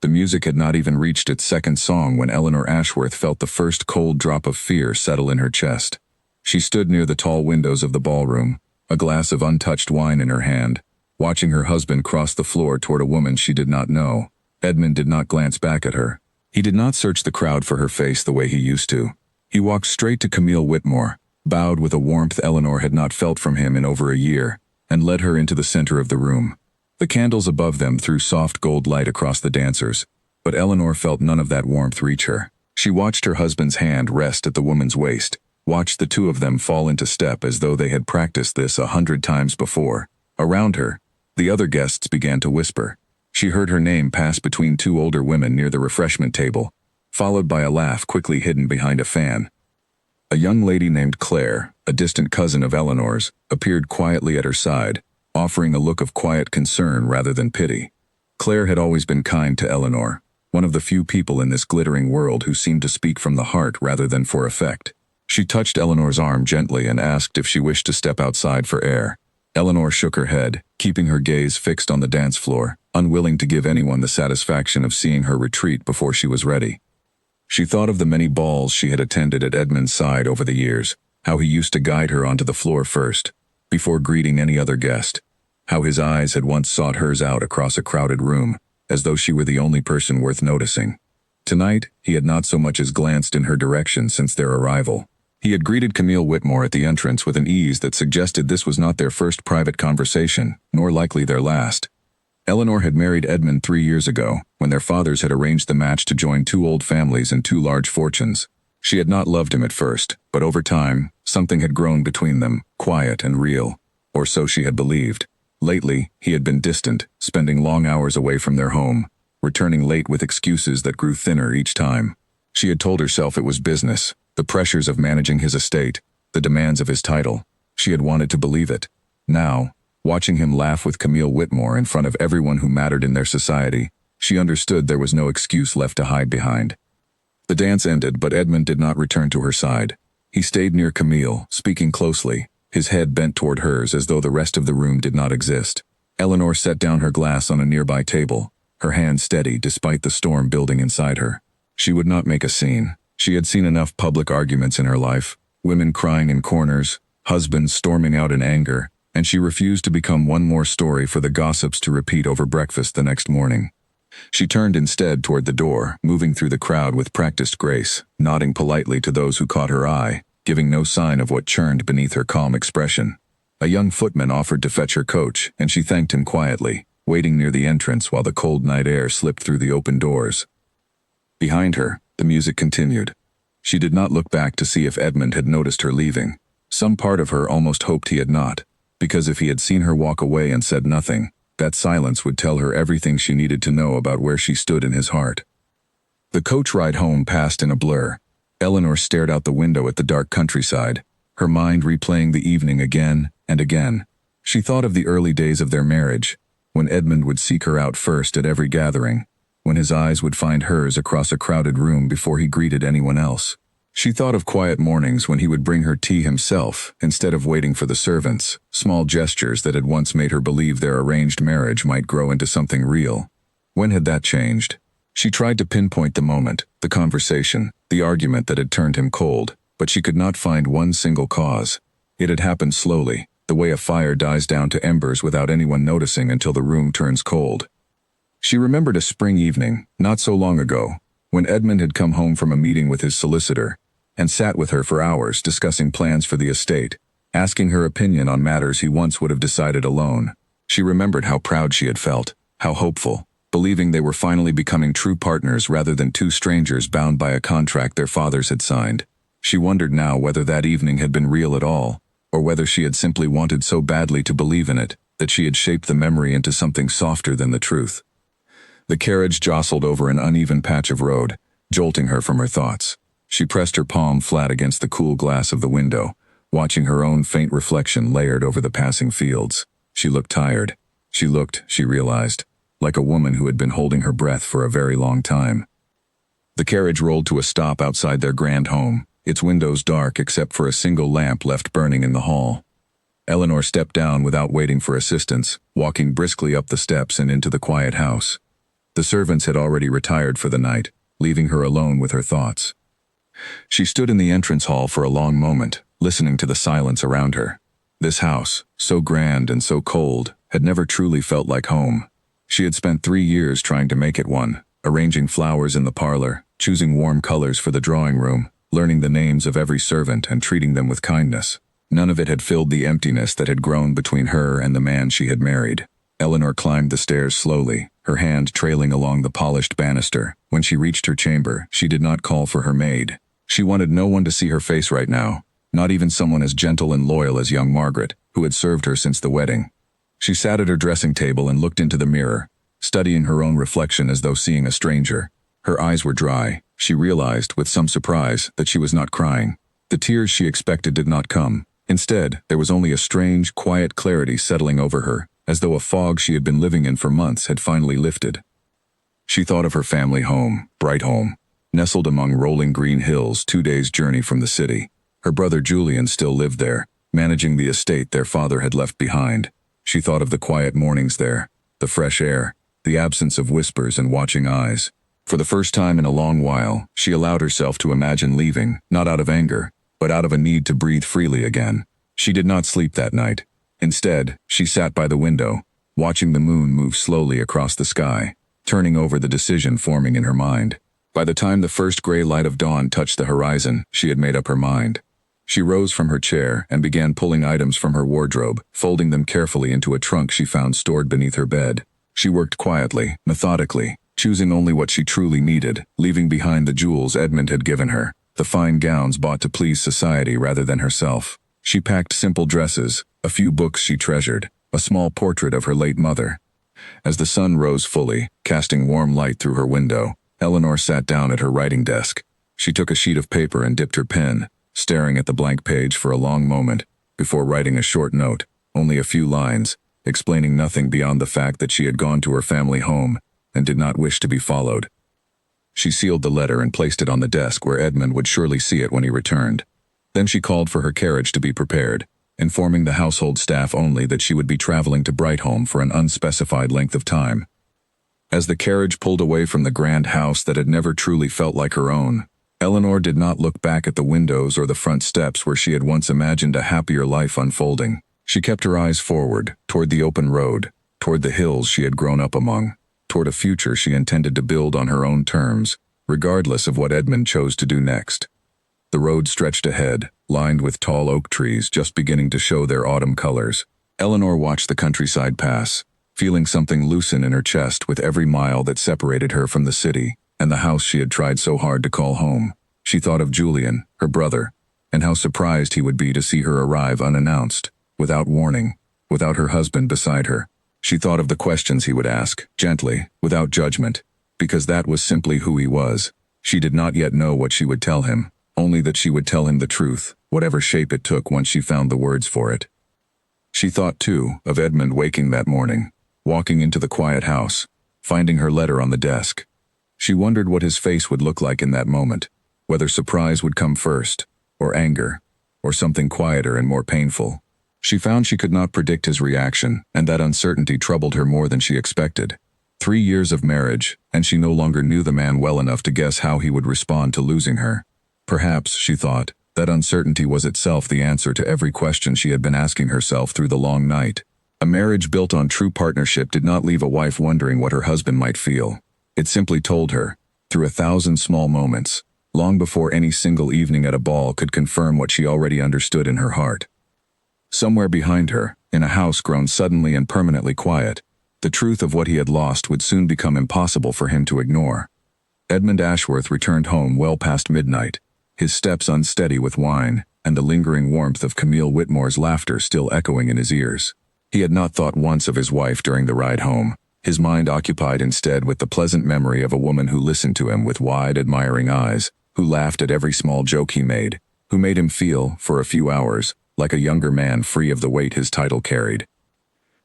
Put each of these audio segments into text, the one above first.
The music had not even reached its second song when Eleanor Ashworth felt the first cold drop of fear settle in her chest. She stood near the tall windows of the ballroom, a glass of untouched wine in her hand, watching her husband cross the floor toward a woman she did not know. Edmund did not glance back at her. He did not search the crowd for her face the way he used to. He walked straight to Camille Whitmore, bowed with a warmth Eleanor had not felt from him in over a year, and led her into the center of the room. The candles above them threw soft gold light across the dancers, but Eleanor felt none of that warmth reach her. She watched her husband's hand rest at the woman's waist, watched the two of them fall into step as though they had practiced this 100 times before. Around her, the other guests began to whisper. She heard her name pass between two older women near the refreshment table, followed by a laugh quickly hidden behind a fan. A young lady named Claire, a distant cousin of Eleanor's, appeared quietly at her side, offering a look of quiet concern rather than pity. Claire had always been kind to Eleanor, one of the few people in this glittering world who seemed to speak from the heart rather than for effect. She touched Eleanor's arm gently and asked if she wished to step outside for air. Eleanor shook her head, keeping her gaze fixed on the dance floor, unwilling to give anyone the satisfaction of seeing her retreat before she was ready. She thought of the many balls she had attended at Edmund's side over the years, how he used to guide her onto the floor first, before greeting any other guest, how his eyes had once sought hers out across a crowded room, as though she were the only person worth noticing. Tonight, he had not so much as glanced in her direction since their arrival. He had greeted Camille Whitmore at the entrance with an ease that suggested this was not their first private conversation, nor likely their last. Eleanor had married Edmund 3 years ago, when their fathers had arranged the match to join 2 old families and 2 large fortunes. She had not loved him at first, but over time, something had grown between them, quiet and real, or so she had believed. Lately, he had been distant, spending long hours away from their home, returning late with excuses that grew thinner each time. She had told herself it was business, the pressures of managing his estate, the demands of his title. She had wanted to believe it. Now, watching him laugh with Camille Whitmore in front of everyone who mattered in their society, she understood there was no excuse left to hide behind. The dance ended, but Edmund did not return to her side. He stayed near Camille, speaking closely, his head bent toward hers as though the rest of the room did not exist. Eleanor set down her glass on a nearby table, her hand steady despite the storm building inside her. She would not make a scene. She had seen enough public arguments in her life, women crying in corners, husbands storming out in anger, and she refused to become one more story for the gossips to repeat over breakfast the next morning. She turned instead toward the door, moving through the crowd with practiced grace, nodding politely to those who caught her eye, giving no sign of what churned beneath her calm expression. A young footman offered to fetch her coach, and she thanked him quietly, waiting near the entrance while the cold night air slipped through the open doors. Behind her, the music continued. She did not look back to see if Edmund had noticed her leaving. Some part of her almost hoped he had not, because if he had seen her walk away and said nothing, that silence would tell her everything she needed to know about where she stood in his heart. The coach ride home passed in a blur. Eleanor stared out the window at the dark countryside, her mind replaying the evening again and again. She thought of the early days of their marriage, when Edmund would seek her out first at every gathering, when his eyes would find hers across a crowded room before he greeted anyone else. She thought of quiet mornings when he would bring her tea himself instead of waiting for the servants, small gestures that had once made her believe their arranged marriage might grow into something real. When had that changed? She tried to pinpoint the moment, the conversation, the argument that had turned him cold, but she could not find one single cause. It had happened slowly, the way a fire dies down to embers without anyone noticing until the room turns cold. She remembered a spring evening, not so long ago, when Edmund had come home from a meeting with his solicitor, and sat with her for hours discussing plans for the estate, asking her opinion on matters he once would have decided alone. She remembered how proud she had felt, how hopeful, believing they were finally becoming true partners rather than 2 strangers bound by a contract their fathers had signed. She wondered now whether that evening had been real at all, or whether she had simply wanted so badly to believe in it that she had shaped the memory into something softer than the truth. The carriage jostled over an uneven patch of road, jolting her from her thoughts. She pressed her palm flat against the cool glass of the window, watching her own faint reflection layered over the passing fields. She looked tired. She looked, she realized, like a woman who had been holding her breath for a very long time. The carriage rolled to a stop outside their grand home, its windows dark except for a single lamp left burning in the hall. Eleanor stepped down without waiting for assistance, walking briskly up the steps and into the quiet house. The servants had already retired for the night, leaving her alone with her thoughts. She stood in the entrance hall for a long moment, listening to the silence around her. This house, so grand and so cold, had never truly felt like home. She had spent 3 years trying to make it one, arranging flowers in the parlor, choosing warm colors for the drawing room, learning the names of every servant and treating them with kindness. None of it had filled the emptiness that had grown between her and the man she had married. Eleanor climbed the stairs slowly, her hand trailing along the polished banister. When she reached her chamber, she did not call for her maid. She wanted no one to see her face right now, not even someone as gentle and loyal as young Margaret, who had served her since the wedding. She sat at her dressing table and looked into the mirror, studying her own reflection as though seeing a stranger. Her eyes were dry. She realized, with some surprise, that she was not crying. The tears she expected did not come. Instead, there was only a strange, quiet clarity settling over her, as though a fog she had been living in for months had finally lifted. She thought of her family home, Bright Home, nestled among rolling green hills 2 days' journey from the city. Her brother Julian still lived there, managing the estate their father had left behind. She thought of the quiet mornings there, the fresh air, the absence of whispers and watching eyes. For the first time in a long while, she allowed herself to imagine leaving, not out of anger, but out of a need to breathe freely again. She did not sleep that night. Instead, she sat by the window, watching the moon move slowly across the sky, turning over the decision forming in her mind. By the time the first gray light of dawn touched the horizon, she had made up her mind. She rose from her chair and began pulling items from her wardrobe, folding them carefully into a trunk she found stored beneath her bed. She worked quietly, methodically, choosing only what she truly needed, leaving behind the jewels Edmund had given her, the fine gowns bought to please society rather than herself. She packed simple dresses, a few books she treasured, a small portrait of her late mother. As the sun rose fully, casting warm light through her window, Eleanor sat down at her writing desk. She took a sheet of paper and dipped her pen, staring at the blank page for a long moment, before writing a short note, only a few lines, explaining nothing beyond the fact that she had gone to her family home and did not wish to be followed. She sealed the letter and placed it on the desk where Edmund would surely see it when he returned. Then she called for her carriage to be prepared, informing the household staff only that she would be traveling to Brightholme for an unspecified length of time. As the carriage pulled away from the grand house that had never truly felt like her own, Eleanor did not look back at the windows or the front steps where she had once imagined a happier life unfolding. She kept her eyes forward, toward the open road, toward the hills she had grown up among, toward a future she intended to build on her own terms, regardless of what Edmund chose to do next. The road stretched ahead, lined with tall oak trees just beginning to show their autumn colors. Eleanor watched the countryside pass, feeling something loosen in her chest with every mile that separated her from the city and the house she had tried so hard to call home. She thought of Julian, her brother, and how surprised he would be to see her arrive unannounced, without warning, without her husband beside her. She thought of the questions he would ask, gently, without judgment, because that was simply who he was. She did not yet know what she would tell him, only that she would tell him the truth, whatever shape it took once she found the words for it. She thought, too, of Edmund waking that morning, walking into the quiet house, finding her letter on the desk. She wondered what his face would look like in that moment, whether surprise would come first, or anger, or something quieter and more painful. She found she could not predict his reaction, and that uncertainty troubled her more than she expected. 3 years of marriage, and she no longer knew the man well enough to guess how he would respond to losing her. Perhaps, she thought, that uncertainty was itself the answer to every question she had been asking herself through the long night. A marriage built on true partnership did not leave a wife wondering what her husband might feel. It simply told her, through 1,000 small moments, long before any single evening at a ball could confirm what she already understood in her heart. Somewhere behind her, in a house grown suddenly and permanently quiet, the truth of what he had lost would soon become impossible for him to ignore. Edmund Ashworth returned home well past midnight, his steps unsteady with wine, and the lingering warmth of Camille Whitmore's laughter still echoing in his ears. He had not thought once of his wife during the ride home, his mind occupied instead with the pleasant memory of a woman who listened to him with wide, admiring eyes, who laughed at every small joke he made, who made him feel, for a few hours, like a younger man free of the weight his title carried.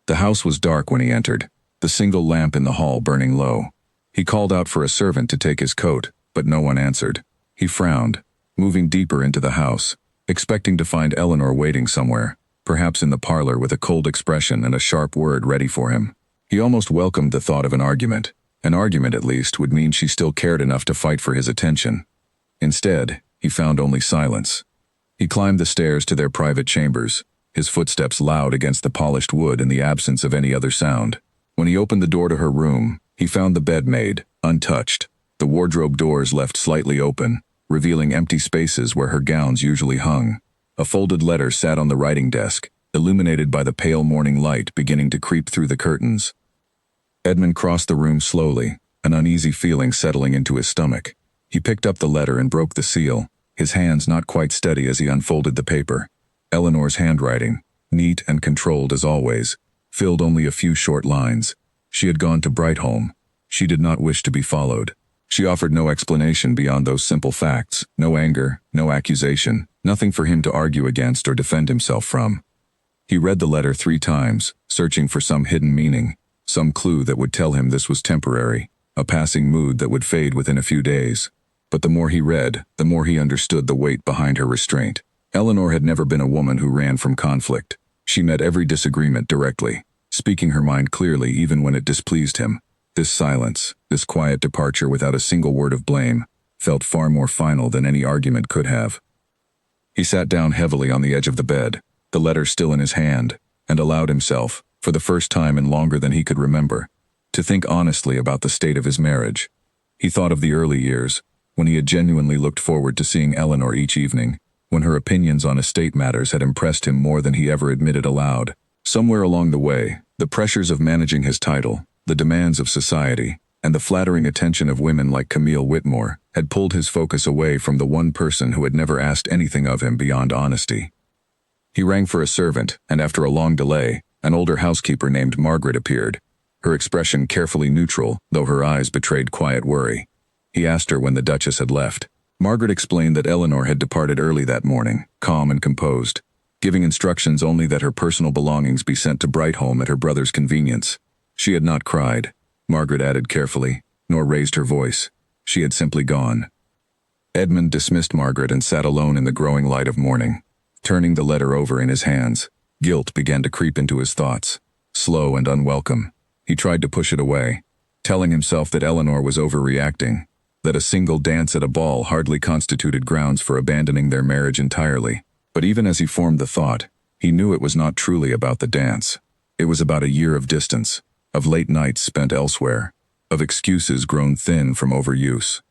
The house was dark when he entered, the single lamp in the hall burning low. He called out for a servant to take his coat, but no one answered. He frowned, moving deeper into the house, expecting to find Eleanor waiting somewhere, perhaps in the parlor with a cold expression and a sharp word ready for him. He almost welcomed the thought of an argument, An argument, at least, would mean she still cared enough to fight for his attention. Instead, he found only silence. He climbed the stairs to their private chambers, his footsteps loud against the polished wood in the absence of any other sound. When he opened the door to her room, he found the bed made, untouched, the wardrobe doors left slightly open, revealing empty spaces where her gowns usually hung. A folded letter sat on the writing desk, illuminated by the pale morning light beginning to creep through the curtains. Edmund crossed the room slowly, an uneasy feeling settling into his stomach. He picked up the letter and broke the seal, his hands not quite steady as he unfolded the paper. Eleanor's handwriting, neat and controlled as always, filled only a few short lines. She had gone to Brightholme. She did not wish to be followed. She offered no explanation beyond those simple facts, no anger, no accusation, nothing for him to argue against or defend himself from. He read the letter 3 times, searching for some hidden meaning, some clue that would tell him this was temporary, a passing mood that would fade within a few days. But the more he read, the more he understood the weight behind her restraint. Eleanor had never been a woman who ran from conflict. She met every disagreement directly, speaking her mind clearly even when it displeased him. This silence, this quiet departure without a single word of blame, felt far more final than any argument could have. He sat down heavily on the edge of the bed, the letter still in his hand, and allowed himself, for the first time in longer than he could remember, to think honestly about the state of his marriage. He thought of the early years, when he had genuinely looked forward to seeing Eleanor each evening, when her opinions on estate matters had impressed him more than he ever admitted aloud. Somewhere along the way, the pressures of managing his title, the demands of society, and the flattering attention of women like Camille Whitmore had pulled his focus away from the one person who had never asked anything of him beyond honesty. He rang for a servant, and after a long delay, an older housekeeper named Margaret appeared, her expression carefully neutral, though her eyes betrayed quiet worry. He asked her when the Duchess had left. Margaret explained that Eleanor had departed early that morning, calm and composed, giving instructions only that her personal belongings be sent to Brightholme at her brother's convenience. She had not cried, Margaret added carefully, nor raised her voice. She had simply gone. Edmund dismissed Margaret and sat alone in the growing light of morning. Turning the letter over in his hands, guilt began to creep into his thoughts, slow and unwelcome. He tried to push it away, telling himself that Eleanor was overreacting, that a single dance at a ball hardly constituted grounds for abandoning their marriage entirely. But even as he formed the thought, he knew it was not truly about the dance. It was about a year of distance, of late nights spent elsewhere, of excuses grown thin from overuse.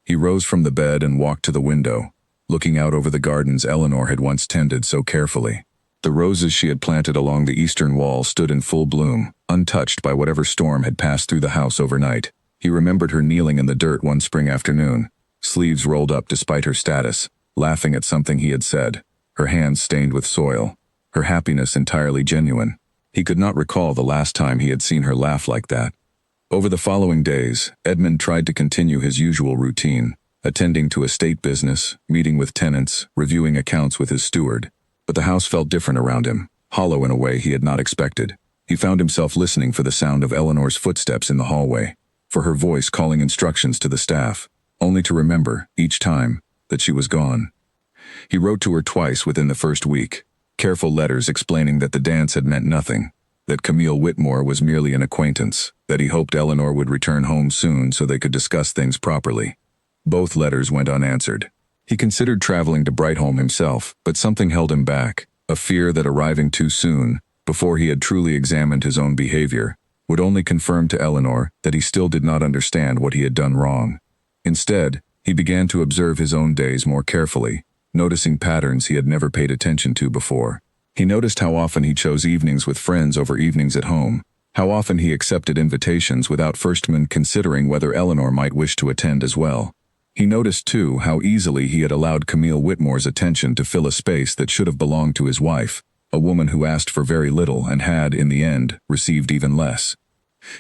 He rose from the bed and walked to the window, looking out over the gardens Eleanor had once tended so carefully. The roses she had planted along the eastern wall stood in full bloom, untouched by whatever storm had passed through the house overnight. He remembered her kneeling in the dirt one spring afternoon, sleeves rolled up despite her status, laughing at something he had said, her hands stained with soil, her happiness entirely genuine. He could not recall the last time he had seen her laugh like that. Over the following days, Edmund tried to continue his usual routine, attending to estate business, meeting with tenants, reviewing accounts with his steward. But the house felt different around him, hollow in a way he had not expected. He found himself listening for the sound of Eleanor's footsteps in the hallway, for her voice calling instructions to the staff, only to remember, each time, that she was gone. He wrote to her twice within the first week, careful letters explaining that the dance had meant nothing, that Camille Whitmore was merely an acquaintance, that he hoped Eleanor would return home soon so they could discuss things properly. Both letters went unanswered. He considered traveling to Brightholme himself, but something held him back, a fear that arriving too soon, before he had truly examined his own behavior, would only confirm to Eleanor that he still did not understand what he had done wrong. Instead, he began to observe his own days more carefully, noticing patterns he had never paid attention to before. He noticed how often he chose evenings with friends over evenings at home, how often he accepted invitations without first considering whether Eleanor might wish to attend as well. He noticed, too, how easily he had allowed Camille Whitmore's attention to fill a space that should have belonged to his wife, a woman who asked for very little and had, in the end, received even less.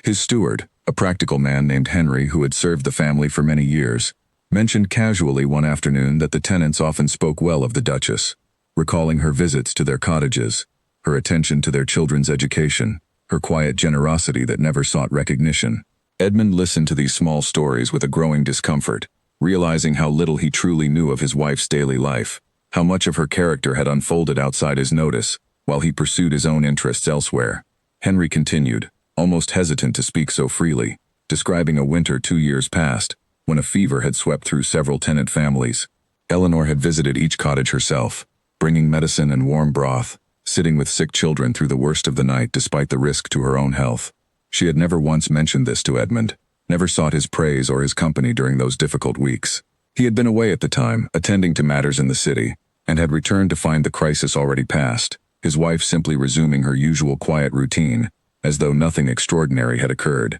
His steward, a practical man named Henry who had served the family for many years, mentioned casually one afternoon that the tenants often spoke well of the Duchess, recalling her visits to their cottages, her attention to their children's education, her quiet generosity that never sought recognition. Edmund listened to these small stories with a growing discomfort, realizing how little he truly knew of his wife's daily life, how much of her character had unfolded outside his notice, while he pursued his own interests elsewhere. Henry continued, almost hesitant to speak so freely. describing a winter 2 years past, when a fever had swept through several tenant families. Eleanor had visited each cottage herself, bringing medicine and warm broth, sitting with sick children through the worst of the night despite the risk to her own health. She had never once mentioned this to Edmund, never sought his praise or his company during those difficult weeks. He had been away at the time, attending to matters in the city, and had returned to find the crisis already past, his wife simply resuming her usual quiet routine, as though nothing extraordinary had occurred.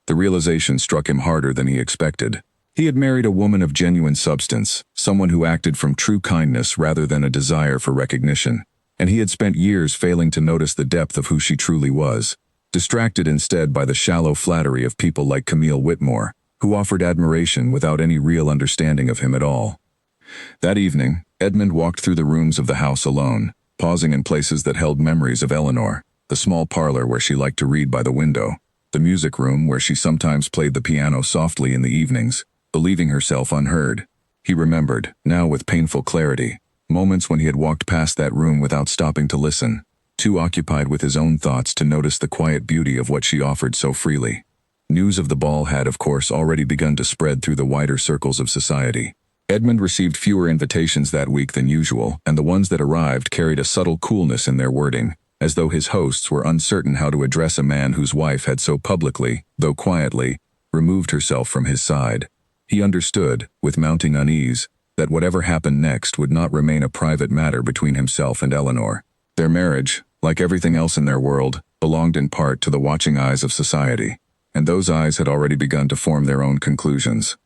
The realization struck him harder than he expected. He had married a woman of genuine substance, someone who acted from true kindness rather than a desire for recognition, and he had spent years failing to notice the depth of who she truly was, distracted instead by the shallow flattery of people like Camille Whitmore, who offered admiration without any real understanding of him at all. That evening, Edmund walked through the rooms of the house alone, pausing in places that held memories of Eleanor, the small parlor where she liked to read by the window, the music room where she sometimes played the piano softly in the evenings, believing herself unheard. He remembered, now with painful clarity, moments when he had walked past that room without stopping to listen, too occupied with his own thoughts to notice the quiet beauty of what she offered so freely. News of the ball had, of course, already begun to spread through the wider circles of society. Edmund received fewer invitations that week than usual, and the ones that arrived carried a subtle coolness in their wording, as though his hosts were uncertain how to address a man whose wife had so publicly, though quietly, removed herself from his side. He understood, with mounting unease, that whatever happened next would not remain a private matter between himself and Eleanor. Their marriage, like everything else in their world, belonged in part to the watching eyes of society, and those eyes had already begun to form their own conclusions.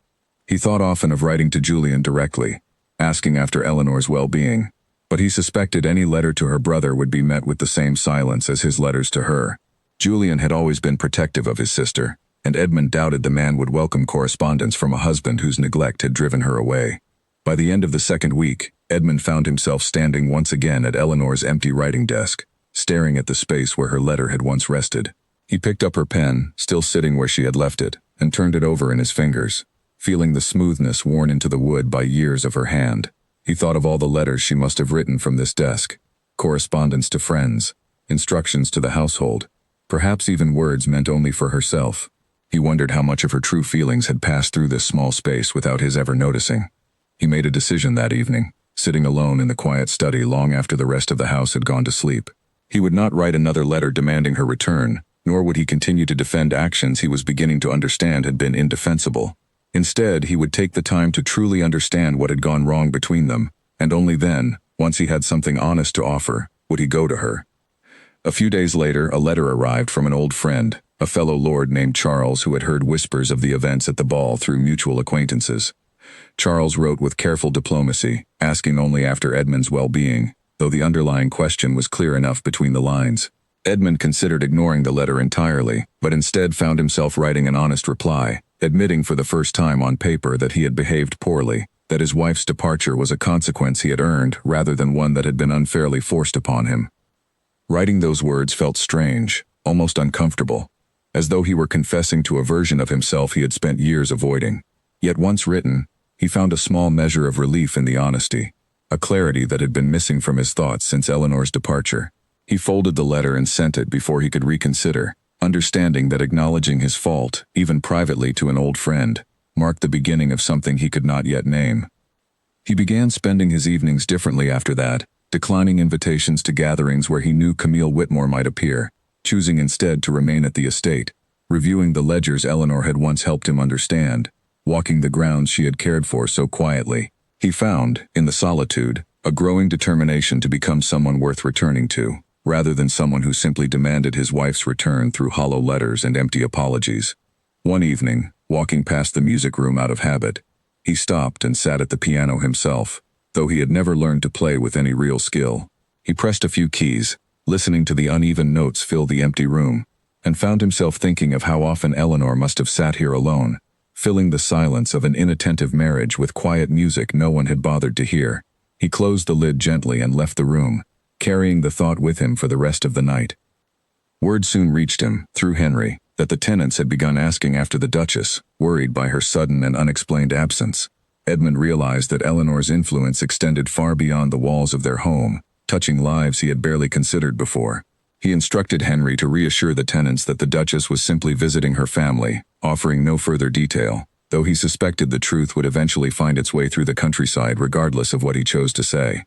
He thought often of writing to Julian directly, asking after Eleanor's well-being, but he suspected any letter to her brother would be met with the same silence as his letters to her. Julian had always been protective of his sister, and Edmund doubted the man would welcome correspondence from a husband whose neglect had driven her away. By the end of the second week, Edmund found himself standing once again at Eleanor's empty writing desk, staring at the space where her letter had once rested. He picked up her pen, still sitting where she had left it, and turned it over in his fingers, feeling the smoothness worn into the wood by years of her hand. He thought of all the letters she must have written from this desk, correspondence to friends, instructions to the household, perhaps even words meant only for herself. He wondered how much of her true feelings had passed through this small space without his ever noticing. He made a decision that evening, sitting alone in the quiet study long after the rest of the house had gone to sleep. He would not write another letter demanding her return, nor would he continue to defend actions he was beginning to understand had been indefensible. Instead, he would take the time to truly understand what had gone wrong between them, and only then, once he had something honest to offer, would he go to her. A few days later, a letter arrived from an old friend, a fellow lord named Charles who had heard whispers of the events at the ball through mutual acquaintances. Charles wrote with careful diplomacy, asking only after Edmund's well-being, though the underlying question was clear enough between the lines. Edmund considered ignoring the letter entirely, but instead found himself writing an honest reply, admitting for the first time on paper that he had behaved poorly, that his wife's departure was a consequence he had earned rather than one that had been unfairly forced upon him. Writing those words felt strange, almost uncomfortable, as though he were confessing to a version of himself he had spent years avoiding. Yet once written, he found a small measure of relief in the honesty, a clarity that had been missing from his thoughts since Eleanor's departure. He folded the letter and sent it before he could reconsider, understanding that acknowledging his fault, even privately to an old friend, marked the beginning of something he could not yet name. He began spending his evenings differently after that, declining invitations to gatherings where he knew Camille Whitmore might appear, choosing instead to remain at the estate, reviewing the ledgers Eleanor had once helped him understand, walking the grounds she had cared for so quietly. He found, in the solitude, a growing determination to become someone worth returning to, rather than someone who simply demanded his wife's return through hollow letters and empty apologies. One evening, walking past the music room out of habit, he stopped and sat at the piano himself, though he had never learned to play with any real skill. He pressed a few keys, listening to the uneven notes fill the empty room, and found himself thinking of how often Eleanor must have sat here alone, filling the silence of an inattentive marriage with quiet music no one had bothered to hear. He closed the lid gently and left the room, carrying the thought with him for the rest of the night. Word soon reached him, through Henry, that the tenants had begun asking after the Duchess, worried by her sudden and unexplained absence. Edmund realized that Eleanor's influence extended far beyond the walls of their home, touching lives he had barely considered before. He instructed Henry to reassure the tenants that the Duchess was simply visiting her family, offering no further detail, though he suspected the truth would eventually find its way through the countryside regardless of what he chose to say.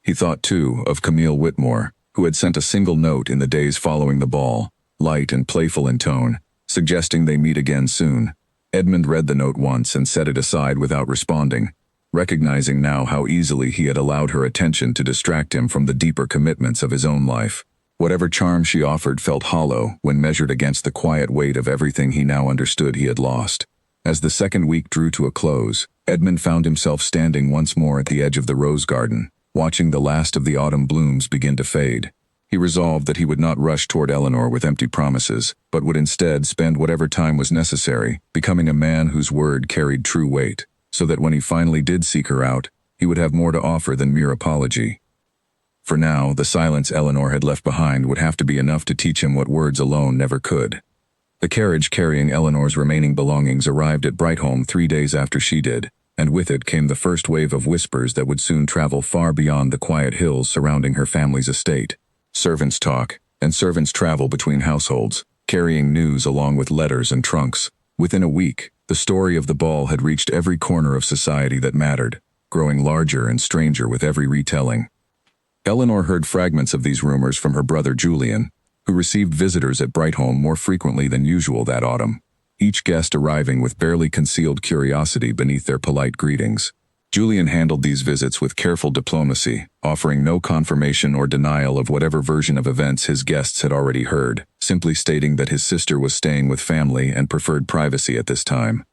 He thought, too, of Camille Whitmore, who had sent a single note in the days following the ball, light and playful in tone, suggesting they meet again soon. Edmund read the note once and set it aside without responding, recognizing now how easily he had allowed her attention to distract him from the deeper commitments of his own life. Whatever charm she offered felt hollow when measured against the quiet weight of everything he now understood he had lost. As the second week drew to a close, Edmund found himself standing once more at the edge of the rose garden, watching the last of the autumn blooms begin to fade. He resolved that he would not rush toward Eleanor with empty promises, but would instead spend whatever time was necessary, becoming a man whose word carried true weight, so that when he finally did seek her out, he would have more to offer than mere apology. For now, the silence Eleanor had left behind would have to be enough to teach him what words alone never could. The carriage carrying Eleanor's remaining belongings arrived at Brightholme 3 days after she did, and with it came the first wave of whispers that would soon travel far beyond the quiet hills surrounding her family's estate. Servants talk, and servants travel between households, carrying news along with letters and trunks. Within a week, the story of the ball had reached every corner of society that mattered, growing larger and stranger with every retelling. Eleanor heard fragments of these rumors from her brother Julian, who received visitors at Brightholme more frequently than usual that autumn, each guest arriving with barely concealed curiosity beneath their polite greetings. Julian handled these visits with careful diplomacy, offering no confirmation or denial of whatever version of events his guests had already heard, simply stating that his sister was staying with family and preferred privacy at this time.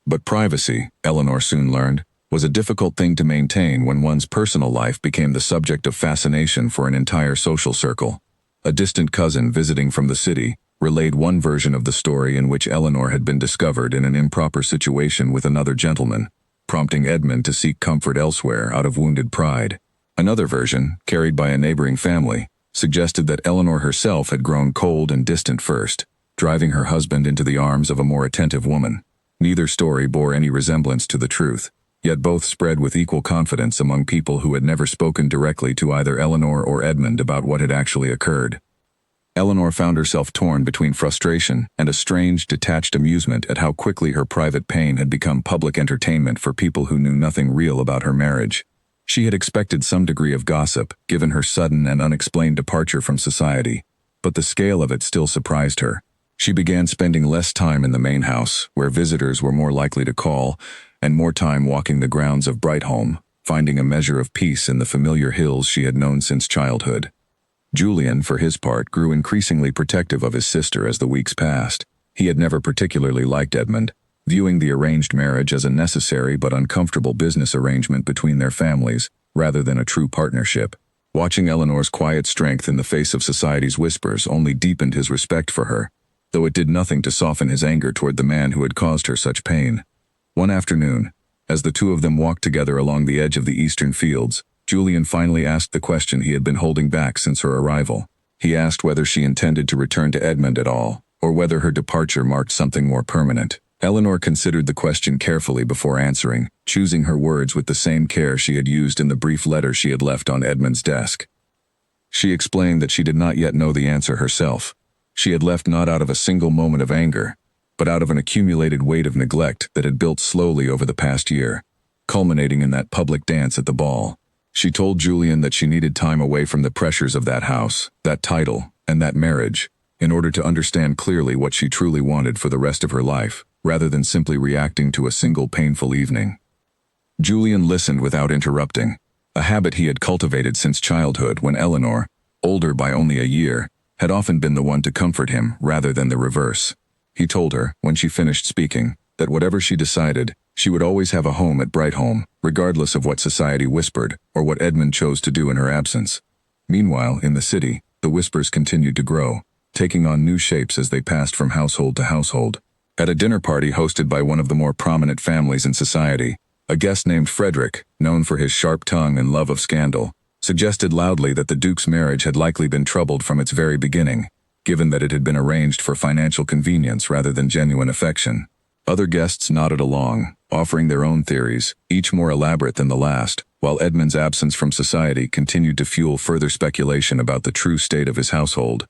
But privacy, Eleanor soon learned, was a difficult thing to maintain when one's personal life became the subject of fascination for an entire social circle. A distant cousin visiting from the city relayed one version of the story in which Eleanor had been discovered in an improper situation with another gentleman, prompting Edmund to seek comfort elsewhere out of wounded pride. Another version, carried by a neighboring family, suggested that Eleanor herself had grown cold and distant first, driving her husband into the arms of a more attentive woman. Neither story bore any resemblance to the truth, yet both spread with equal confidence among people who had never spoken directly to either Eleanor or Edmund about what had actually occurred. Eleanor found herself torn between frustration and a strange, detached amusement at how quickly her private pain had become public entertainment for people who knew nothing real about her marriage. She had expected some degree of gossip, given her sudden and unexplained departure from society, but the scale of it still surprised her. She began spending less time in the main house, where visitors were more likely to call, and more time walking the grounds of Brightholme, finding a measure of peace in the familiar hills she had known since childhood. Julian, for his part, grew increasingly protective of his sister as the weeks passed. He had never particularly liked Edmund, viewing the arranged marriage as a necessary but uncomfortable business arrangement between their families, rather than a true partnership. Watching Eleanor's quiet strength in the face of society's whispers only deepened his respect for her, though it did nothing to soften his anger toward the man who had caused her such pain. One afternoon, as the two of them walked together along the edge of the eastern fields, Julian finally asked the question he had been holding back since her arrival. He asked whether she intended to return to Edmund at all, or whether her departure marked something more permanent. Eleanor considered the question carefully before answering, choosing her words with the same care she had used in the brief letter she had left on Edmund's desk. She explained that she did not yet know the answer herself. She had left not out of a single moment of anger, but out of an accumulated weight of neglect that had built slowly over the past year, culminating in that public dance at the ball. She told Julian that she needed time away from the pressures of that house, that title, and that marriage, in order to understand clearly what she truly wanted for the rest of her life, rather than simply reacting to a single painful evening. Julian listened without interrupting, a habit he had cultivated since childhood when Eleanor, older by only a year, had often been the one to comfort him rather than the reverse. He told her, when she finished speaking, that whatever she decided, she would always have a home at Brightholme, regardless of what society whispered or what Edmund chose to do in her absence. Meanwhile, in the city, the whispers continued to grow, taking on new shapes as they passed from household to household. At a dinner party hosted by one of the more prominent families in society, a guest named Frederick, known for his sharp tongue and love of scandal, suggested loudly that the Duke's marriage had likely been troubled from its very beginning, given that it had been arranged for financial convenience rather than genuine affection. Other guests nodded along, offering their own theories, each more elaborate than the last, while Edmund's absence from society continued to fuel further speculation about the true state of his household.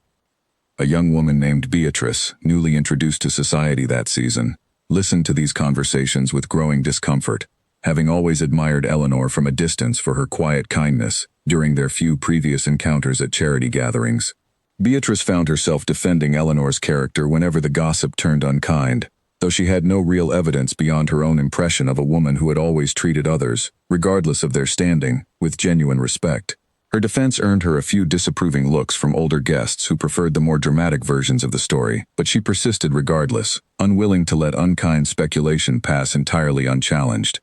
A young woman named Beatrice, newly introduced to society that season, listened to these conversations with growing discomfort, having always admired Eleanor from a distance for her quiet kindness during their few previous encounters at charity gatherings. Beatrice found herself defending Eleanor's character whenever the gossip turned unkind, though she had no real evidence beyond her own impression of a woman who had always treated others, regardless of their standing, with genuine respect. Her defense earned her a few disapproving looks from older guests who preferred the more dramatic versions of the story, but she persisted regardless, unwilling to let unkind speculation pass entirely unchallenged.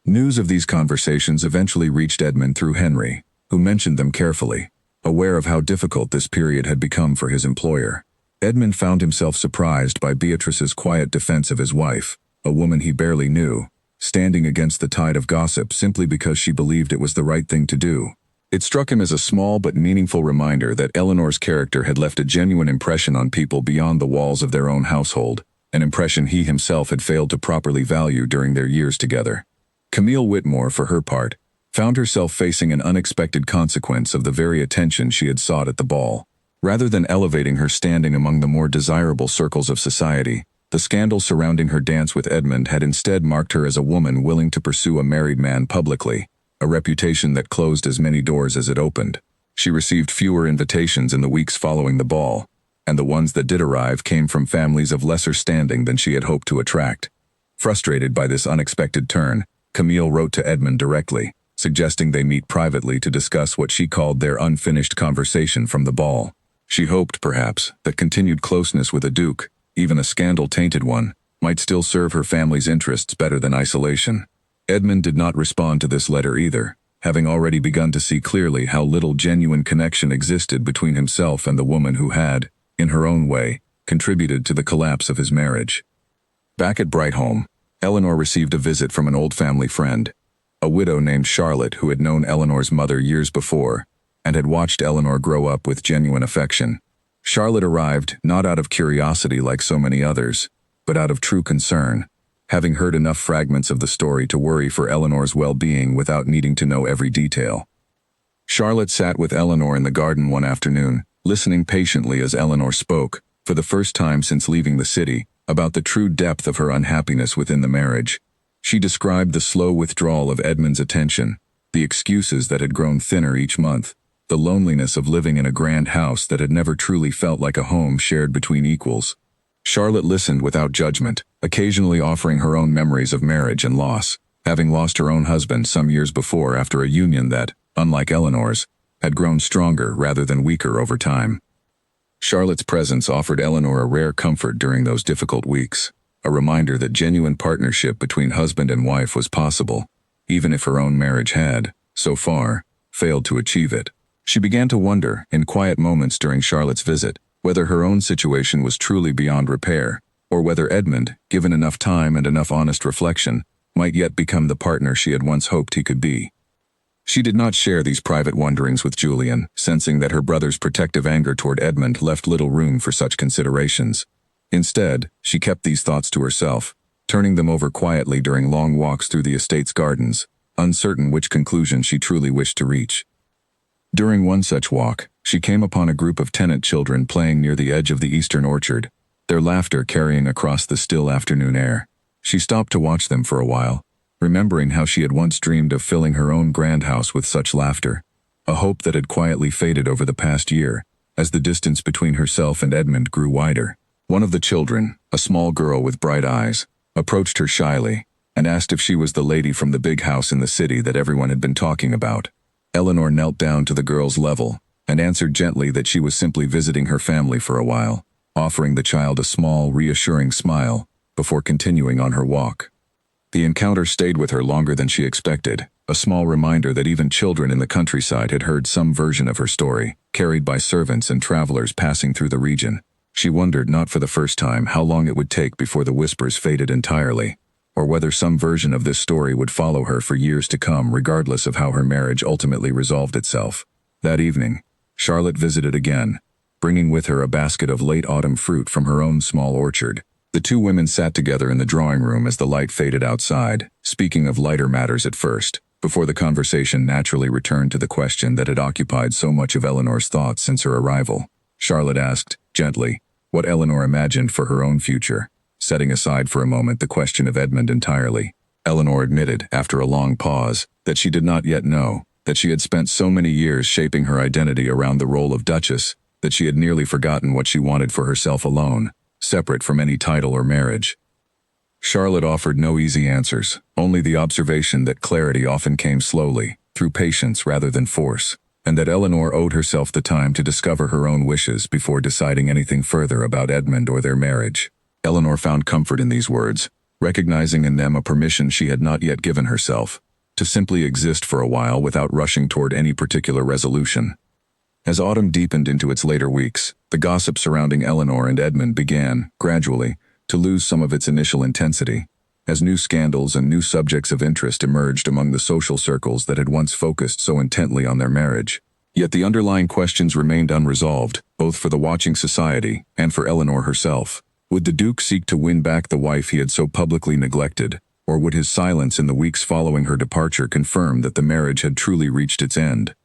News of these conversations eventually reached Edmund through Henry, who mentioned them carefully, aware of how difficult this period had become for his employer. Edmund found himself surprised by Beatrice's quiet defense of his wife, a woman he barely knew, standing against the tide of gossip simply because she believed it was the right thing to do. It struck him as a small but meaningful reminder that Eleanor's character had left a genuine impression on people beyond the walls of their own household, an impression he himself had failed to properly value during their years together. Camille Whitmore, for her part, found herself facing an unexpected consequence of the very attention she had sought at the ball. Rather than elevating her standing among the more desirable circles of society, the scandal surrounding her dance with Edmund had instead marked her as a woman willing to pursue a married man publicly, a reputation that closed as many doors as it opened. She received fewer invitations in the weeks following the ball, and the ones that did arrive came from families of lesser standing than she had hoped to attract. Frustrated by this unexpected turn, Camille wrote to Edmund directly, suggesting they meet privately to discuss what she called their unfinished conversation from the ball. She hoped, perhaps, that continued closeness with a duke, even a scandal-tainted one, might still serve her family's interests better than isolation. Edmund did not respond to this letter either, having already begun to see clearly how little genuine connection existed between himself and the woman who had, in her own way, contributed to the collapse of his marriage. Back at Brightholme, Eleanor received a visit from an old family friend, a widow named Charlotte who had known Eleanor's mother years before, and had watched Eleanor grow up with genuine affection. Charlotte arrived not out of curiosity like so many others, but out of true concern, having heard enough fragments of the story to worry for Eleanor's well-being without needing to know every detail. Charlotte sat with Eleanor in the garden one afternoon, listening patiently as Eleanor spoke, for the first time since leaving the city, about the true depth of her unhappiness within the marriage. She described the slow withdrawal of Edmund's attention, the excuses that had grown thinner each month, the loneliness of living in a grand house that had never truly felt like a home shared between equals. Charlotte listened without judgment, occasionally offering her own memories of marriage and loss, having lost her own husband some years before after a union that, unlike Eleanor's, had grown stronger rather than weaker over time. Charlotte's presence offered Eleanor a rare comfort during those difficult weeks, a reminder that genuine partnership between husband and wife was possible, even if her own marriage had, so far, failed to achieve it. She began to wonder, in quiet moments during Charlotte's visit, whether her own situation was truly beyond repair, or whether Edmund, given enough time and enough honest reflection, might yet become the partner she had once hoped he could be. She did not share these private wonderings with Julian, sensing that her brother's protective anger toward Edmund left little room for such considerations. Instead, she kept these thoughts to herself, turning them over quietly during long walks through the estate's gardens, uncertain which conclusion she truly wished to reach. During one such walk, she came upon a group of tenant children playing near the edge of the eastern orchard, their laughter carrying across the still afternoon air. She stopped to watch them for a while, remembering how she had once dreamed of filling her own grand house with such laughter, a hope that had quietly faded over the past year, as the distance between herself and Edmund grew wider. One of the children, a small girl with bright eyes, approached her shyly and asked if she was the lady from the big house in the city that everyone had been talking about. Eleanor knelt down to the girl's level and answered gently that she was simply visiting her family for a while, offering the child a small, reassuring smile before continuing on her walk. The encounter stayed with her longer than she expected, a small reminder that even children in the countryside had heard some version of her story, carried by servants and travelers passing through the region. She wondered, not for the first time, how long it would take before the whispers faded entirely, or whether some version of this story would follow her for years to come regardless of how her marriage ultimately resolved itself. That evening, Charlotte visited again, bringing with her a basket of late autumn fruit from her own small orchard. The two women sat together in the drawing room as the light faded outside, speaking of lighter matters at first, before the conversation naturally returned to the question that had occupied so much of Eleanor's thoughts since her arrival. Charlotte asked, gently, what Eleanor imagined for her own future, setting aside for a moment the question of Edmund entirely. Eleanor admitted, after a long pause, that she did not yet know, that she had spent so many years shaping her identity around the role of Duchess, that she had nearly forgotten what she wanted for herself alone, separate from any title or marriage. Charlotte offered no easy answers, only the observation that clarity often came slowly, through patience rather than force, and that Eleanor owed herself the time to discover her own wishes before deciding anything further about Edmund or their marriage. Eleanor found comfort in these words, recognizing in them a permission she had not yet given herself, to simply exist for a while without rushing toward any particular resolution. As autumn deepened into its later weeks, the gossip surrounding Eleanor and Edmund began, gradually, to lose some of its initial intensity, as new scandals and new subjects of interest emerged among the social circles that had once focused so intently on their marriage. Yet the underlying questions remained unresolved, both for the watching society and for Eleanor herself. Would the Duke seek to win back the wife he had so publicly neglected, or would his silence in the weeks following her departure confirm that the marriage had truly reached its end?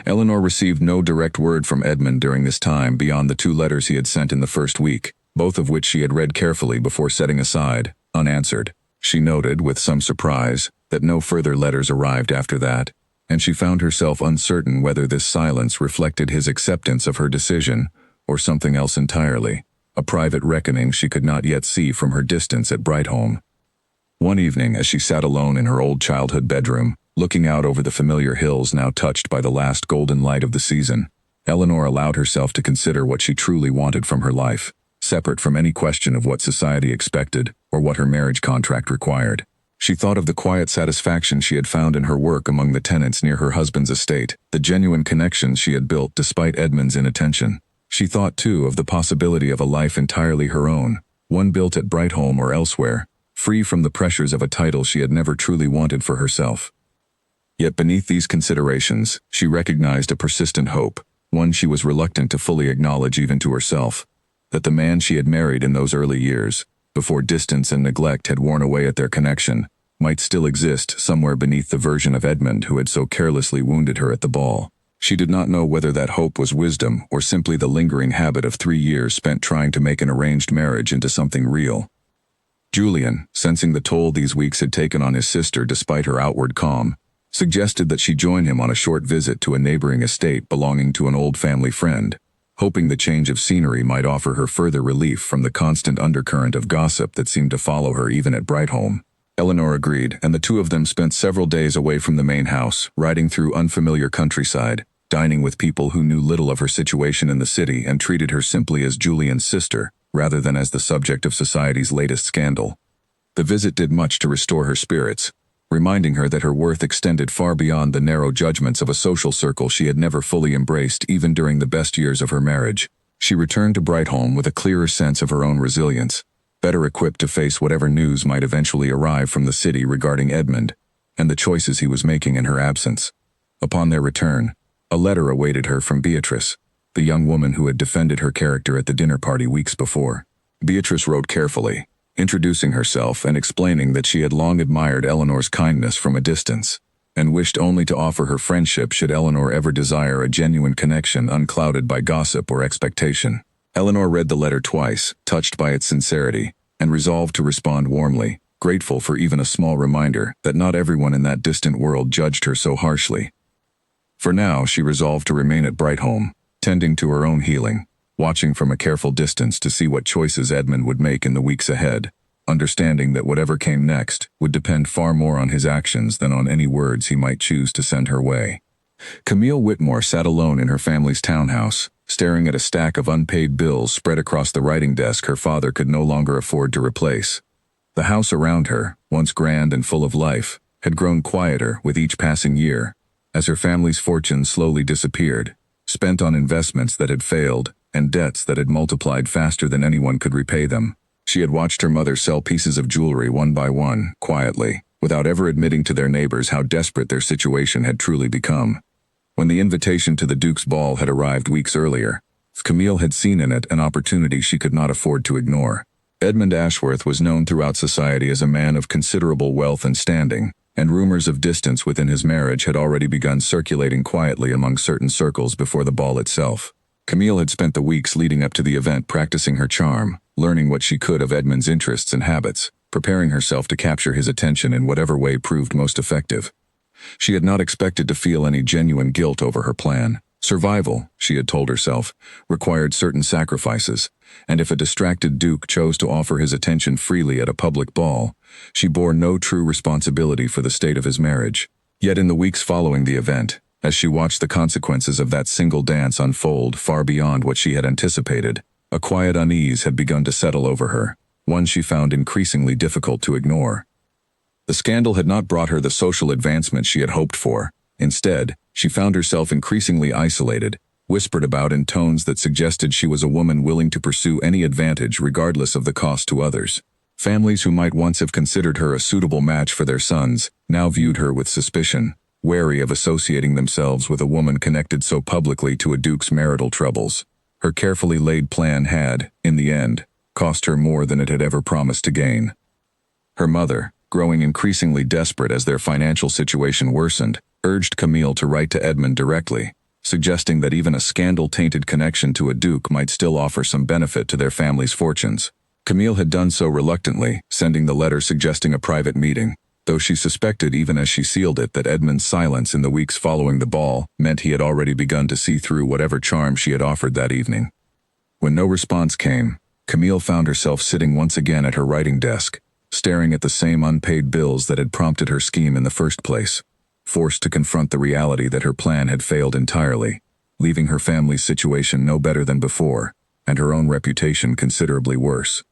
Eleanor received no direct word from Edmund during this time beyond the 2 letters he had sent in the first week, both of which she had read carefully before setting aside, unanswered. She noted, with some surprise, that no further letters arrived after that, and she found herself uncertain whether this silence reflected his acceptance of her decision, or something else entirely, a private reckoning she could not yet see from her distance at Brightholme. One evening, as she sat alone in her old childhood bedroom, looking out over the familiar hills now touched by the last golden light of the season, Eleanor allowed herself to consider what she truly wanted from her life, separate from any question of what society expected or what her marriage contract required. She thought of the quiet satisfaction she had found in her work among the tenants near her husband's estate, the genuine connections she had built despite Edmund's inattention. She thought, too, of the possibility of a life entirely her own, one built at Brightholme or elsewhere, free from the pressures of a title she had never truly wanted for herself. Yet beneath these considerations, she recognized a persistent hope, one she was reluctant to fully acknowledge even to herself, that the man she had married in those early years, before distance and neglect had worn away at their connection, might still exist somewhere beneath the version of Edmund who had so carelessly wounded her at the ball. She did not know whether that hope was wisdom or simply the lingering habit of 3 years spent trying to make an arranged marriage into something real. Julian, sensing the toll these weeks had taken on his sister despite her outward calm, suggested that she join him on a short visit to a neighboring estate belonging to an old family friend, hoping the change of scenery might offer her further relief from the constant undercurrent of gossip that seemed to follow her even at Brightholme. Eleanor agreed, and the 2 of them spent several days away from the main house, riding through unfamiliar countryside, dining with people who knew little of her situation in the city and treated her simply as Julian's sister, rather than as the subject of society's latest scandal. The visit did much to restore her spirits, reminding her that her worth extended far beyond the narrow judgments of a social circle she had never fully embraced even during the best years of her marriage. She returned to Brightholme with a clearer sense of her own resilience, better equipped to face whatever news might eventually arrive from the city regarding Edmund, and the choices he was making in her absence. Upon their return, a letter awaited her from Beatrice, the young woman who had defended her character at the dinner party weeks before. Beatrice wrote carefully, introducing herself and explaining that she had long admired Eleanor's kindness from a distance, and wished only to offer her friendship should Eleanor ever desire a genuine connection unclouded by gossip or expectation. Eleanor read the letter twice, touched by its sincerity, and resolved to respond warmly, grateful for even a small reminder that not everyone in that distant world judged her so harshly. For now, she resolved to remain at Brightholme, tending to her own healing, watching from a careful distance to see what choices Edmund would make in the weeks ahead, understanding that whatever came next would depend far more on his actions than on any words he might choose to send her way. Camille Whitmore sat alone in her family's townhouse, staring at a stack of unpaid bills spread across the writing desk her father could no longer afford to replace. The house around her, once grand and full of life, had grown quieter with each passing year, as her family's fortune slowly disappeared, spent on investments that had failed and debts that had multiplied faster than anyone could repay them. She had watched her mother sell pieces of jewelry one by one, quietly, without ever admitting to their neighbors how desperate their situation had truly become. When the invitation to the Duke's ball had arrived weeks earlier, Camille had seen in it an opportunity she could not afford to ignore. Edmund Ashworth was known throughout society as a man of considerable wealth and standing, and rumors of distance within his marriage had already begun circulating quietly among certain circles before the ball itself. Camille had spent the weeks leading up to the event practicing her charm, learning what she could of Edmund's interests and habits, preparing herself to capture his attention in whatever way proved most effective. She had not expected to feel any genuine guilt over her plan. Survival, she had told herself, required certain sacrifices, and if a distracted duke chose to offer his attention freely at a public ball, she bore no true responsibility for the state of his marriage. Yet in the weeks following the event, as she watched the consequences of that single dance unfold far beyond what she had anticipated, a quiet unease had begun to settle over her, one she found increasingly difficult to ignore. The scandal had not brought her the social advancement she had hoped for. Instead, she found herself increasingly isolated, whispered about in tones that suggested she was a woman willing to pursue any advantage regardless of the cost to others. Families who might once have considered her a suitable match for their sons now viewed her with suspicion, wary of associating themselves with a woman connected so publicly to a duke's marital troubles. Her carefully laid plan had, in the end, cost her more than it had ever promised to gain. Her mother, growing increasingly desperate as their financial situation worsened, urged Camille to write to Edmund directly, suggesting that even a scandal-tainted connection to a duke might still offer some benefit to their family's fortunes. Camille had done so reluctantly, sending the letter suggesting a private meeting, though she suspected even as she sealed it that Edmund's silence in the weeks following the ball meant he had already begun to see through whatever charm she had offered that evening. When no response came, Camille found herself sitting once again at her writing desk, staring at the same unpaid bills that had prompted her scheme in the first place, forced to confront the reality that her plan had failed entirely, leaving her family's situation no better than before, and her own reputation considerably worse.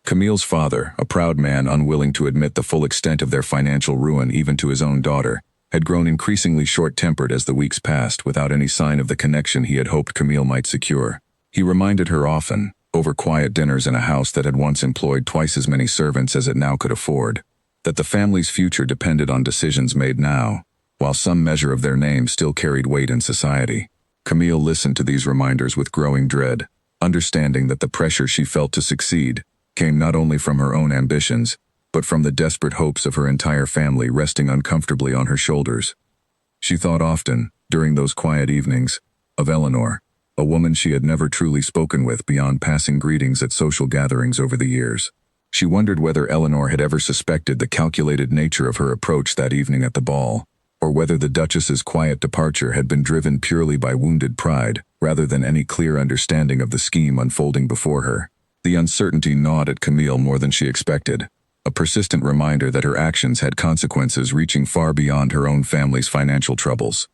Camille's father, a proud man unwilling to admit the full extent of their financial ruin even to his own daughter, had grown increasingly short-tempered as the weeks passed without any sign of the connection he had hoped Camille might secure. He reminded her often, over quiet dinners in a house that had once employed twice as many servants as it now could afford, that the family's future depended on decisions made now, while some measure of their name still carried weight in society. Camille listened to these reminders with growing dread, understanding that the pressure she felt to succeed came not only from her own ambitions, but from the desperate hopes of her entire family resting uncomfortably on her shoulders. She thought often, during those quiet evenings, of Eleanor, a woman she had never truly spoken with beyond passing greetings at social gatherings over the years. She wondered whether Eleanor had ever suspected the calculated nature of her approach that evening at the ball, or whether the Duchess's quiet departure had been driven purely by wounded pride, rather than any clear understanding of the scheme unfolding before her. The uncertainty gnawed at Camille more than she expected, a persistent reminder that her actions had consequences reaching far beyond her own family's financial troubles.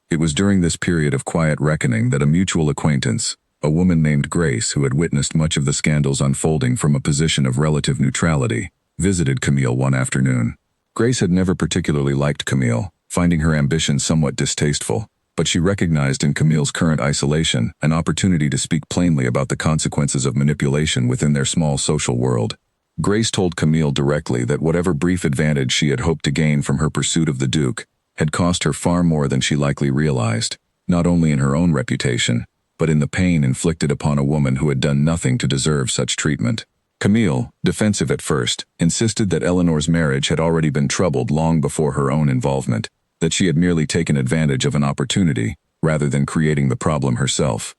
It was during this period of quiet reckoning that a mutual acquaintance, a woman named Grace who had witnessed much of the scandals unfolding from a position of relative neutrality, visited Camille one afternoon. Grace had never particularly liked Camille, finding her ambition somewhat distasteful, but she recognized in Camille's current isolation an opportunity to speak plainly about the consequences of manipulation within their small social world. Grace told Camille directly that whatever brief advantage she had hoped to gain from her pursuit of the Duke had cost her far more than she likely realized, not only in her own reputation, but in the pain inflicted upon a woman who had done nothing to deserve such treatment. Camille, defensive at first, insisted that Eleanor's marriage had already been troubled long before her own involvement, that she had merely taken advantage of an opportunity, rather than creating the problem herself.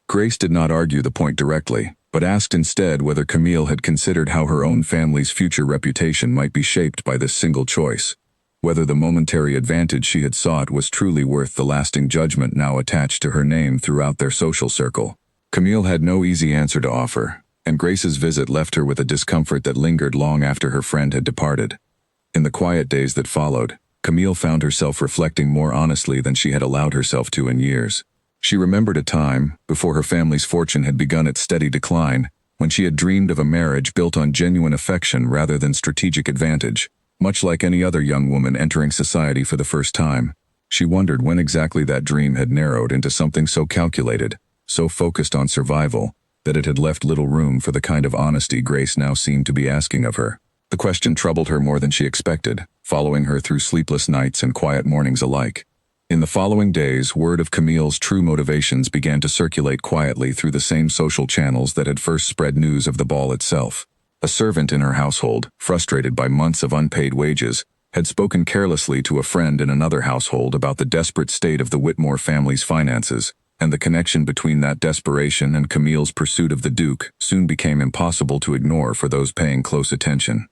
Grace did not argue the point directly, but asked instead whether Camille had considered how her own family's future reputation might be shaped by this single choice, whether the momentary advantage she had sought was truly worth the lasting judgment now attached to her name throughout their social circle. Camille had no easy answer to offer, and Grace's visit left her with a discomfort that lingered long after her friend had departed. In the quiet days that followed, Camille found herself reflecting more honestly than she had allowed herself to in years. She remembered a time, before her family's fortune had begun its steady decline, when she had dreamed of a marriage built on genuine affection rather than strategic advantage. Much like any other young woman entering society for the first time, she wondered when exactly that dream had narrowed into something so calculated, so focused on survival, that it had left little room for the kind of honesty Grace now seemed to be asking of her. The question troubled her more than she expected, following her through sleepless nights and quiet mornings alike. In the following days, word of Camille's true motivations began to circulate quietly through the same social channels that had first spread news of the ball itself. A servant in her household, frustrated by months of unpaid wages, had spoken carelessly to a friend in another household about the desperate state of the Whitmore family's finances, and the connection between that desperation and Camille's pursuit of the Duke soon became impossible to ignore for those paying close attention.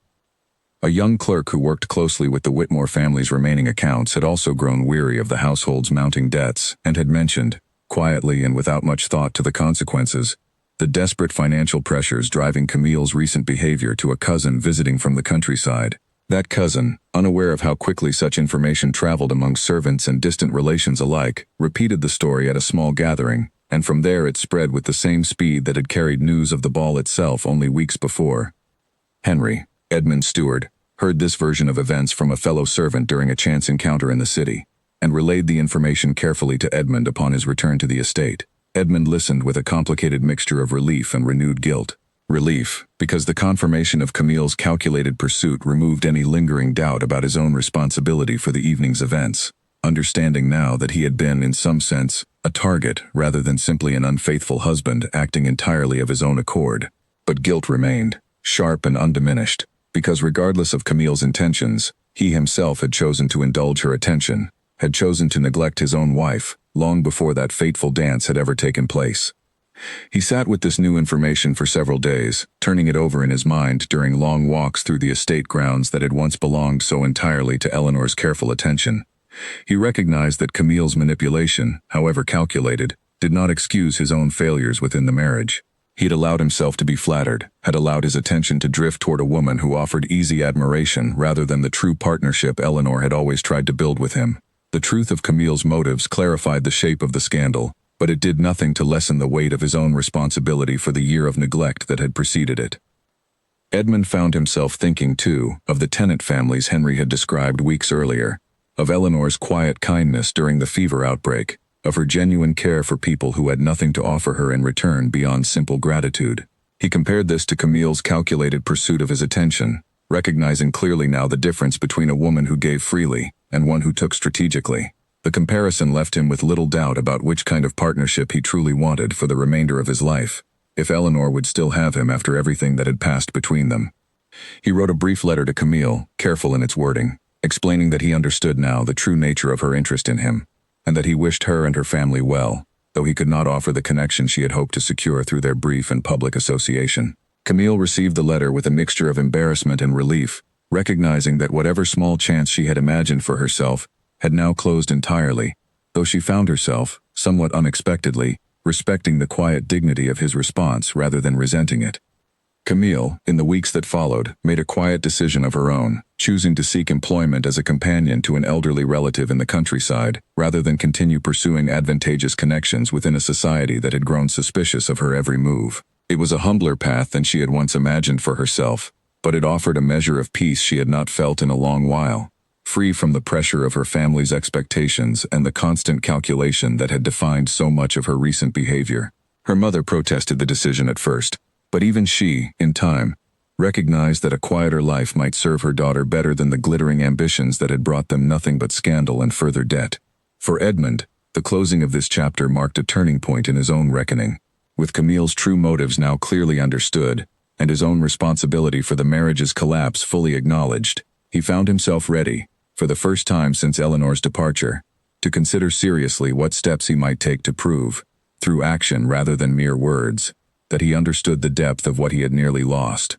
A young clerk who worked closely with the Whitmore family's remaining accounts had also grown weary of the household's mounting debts and had mentioned, quietly and without much thought to the consequences, the desperate financial pressures driving Camille's recent behavior to a cousin visiting from the countryside. That cousin, unaware of how quickly such information traveled among servants and distant relations alike, repeated the story at a small gathering, and from there it spread with the same speed that had carried news of the ball itself only weeks before. Henry, Edmund's steward, heard this version of events from a fellow servant during a chance encounter in the city, and relayed the information carefully to Edmund upon his return to the estate. Edmund listened with a complicated mixture of relief and renewed guilt. Relief, because the confirmation of Camille's calculated pursuit removed any lingering doubt about his own responsibility for the evening's events, understanding now that he had been, in some sense, a target rather than simply an unfaithful husband acting entirely of his own accord. But guilt remained, sharp and undiminished, because regardless of Camille's intentions, he himself had chosen to indulge her attention, had chosen to neglect his own wife, long before that fateful dance had ever taken place. He sat with this new information for several days, turning it over in his mind during long walks through the estate grounds that had once belonged so entirely to Eleanor's careful attention. He recognized that Camille's manipulation, however calculated, did not excuse his own failures within the marriage. He had allowed himself to be flattered, had allowed his attention to drift toward a woman who offered easy admiration rather than the true partnership Eleanor had always tried to build with him. The truth of Camille's motives clarified the shape of the scandal, but it did nothing to lessen the weight of his own responsibility for the year of neglect that had preceded it. Edmund found himself thinking, too, of the Tennant families Henry had described weeks earlier, of Eleanor's quiet kindness during the fever outbreak, of her genuine care for people who had nothing to offer her in return beyond simple gratitude. He compared this to Camille's calculated pursuit of his attention, recognizing clearly now the difference between a woman who gave freely and one who took strategically. The comparison left him with little doubt about which kind of partnership he truly wanted for the remainder of his life, if Eleanor would still have him after everything that had passed between them. He wrote a brief letter to Camille, careful in its wording, explaining that he understood now the true nature of her interest in him, and that he wished her and her family well, though he could not offer the connection she had hoped to secure through their brief and public association. Camille received the letter with a mixture of embarrassment and relief, recognizing that whatever small chance she had imagined for herself had now closed entirely, though she found herself, somewhat unexpectedly, respecting the quiet dignity of his response rather than resenting it. Camille, in the weeks that followed, made a quiet decision of her own, choosing to seek employment as a companion to an elderly relative in the countryside, rather than continue pursuing advantageous connections within a society that had grown suspicious of her every move. It was a humbler path than she had once imagined for herself, but it offered a measure of peace she had not felt in a long while, free from the pressure of her family's expectations and the constant calculation that had defined so much of her recent behavior. Her mother protested the decision at first, but even she, in time, recognized that a quieter life might serve her daughter better than the glittering ambitions that had brought them nothing but scandal and further debt. For Edmund, the closing of this chapter marked a turning point in his own reckoning. With Camille's true motives now clearly understood, and his own responsibility for the marriage's collapse fully acknowledged, he found himself ready, for the first time since Eleanor's departure, to consider seriously what steps he might take to prove, through action rather than mere words, that he understood the depth of what he had nearly lost.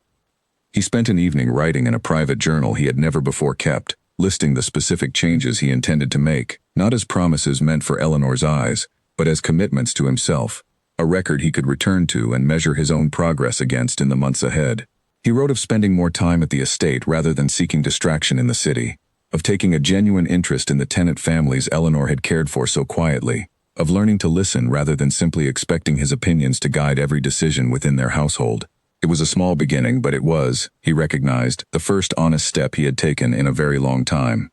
He spent an evening writing in a private journal he had never before kept, listing the specific changes he intended to make, not as promises meant for Eleanor's eyes, but as commitments to himself, a record he could return to and measure his own progress against in the months ahead. He wrote of spending more time at the estate rather than seeking distraction in the city, of taking a genuine interest in the Tennant families Eleanor had cared for so quietly, of learning to listen rather than simply expecting his opinions to guide every decision within their household. It was a small beginning, but it was, he recognized, the first honest step he had taken in a very long time.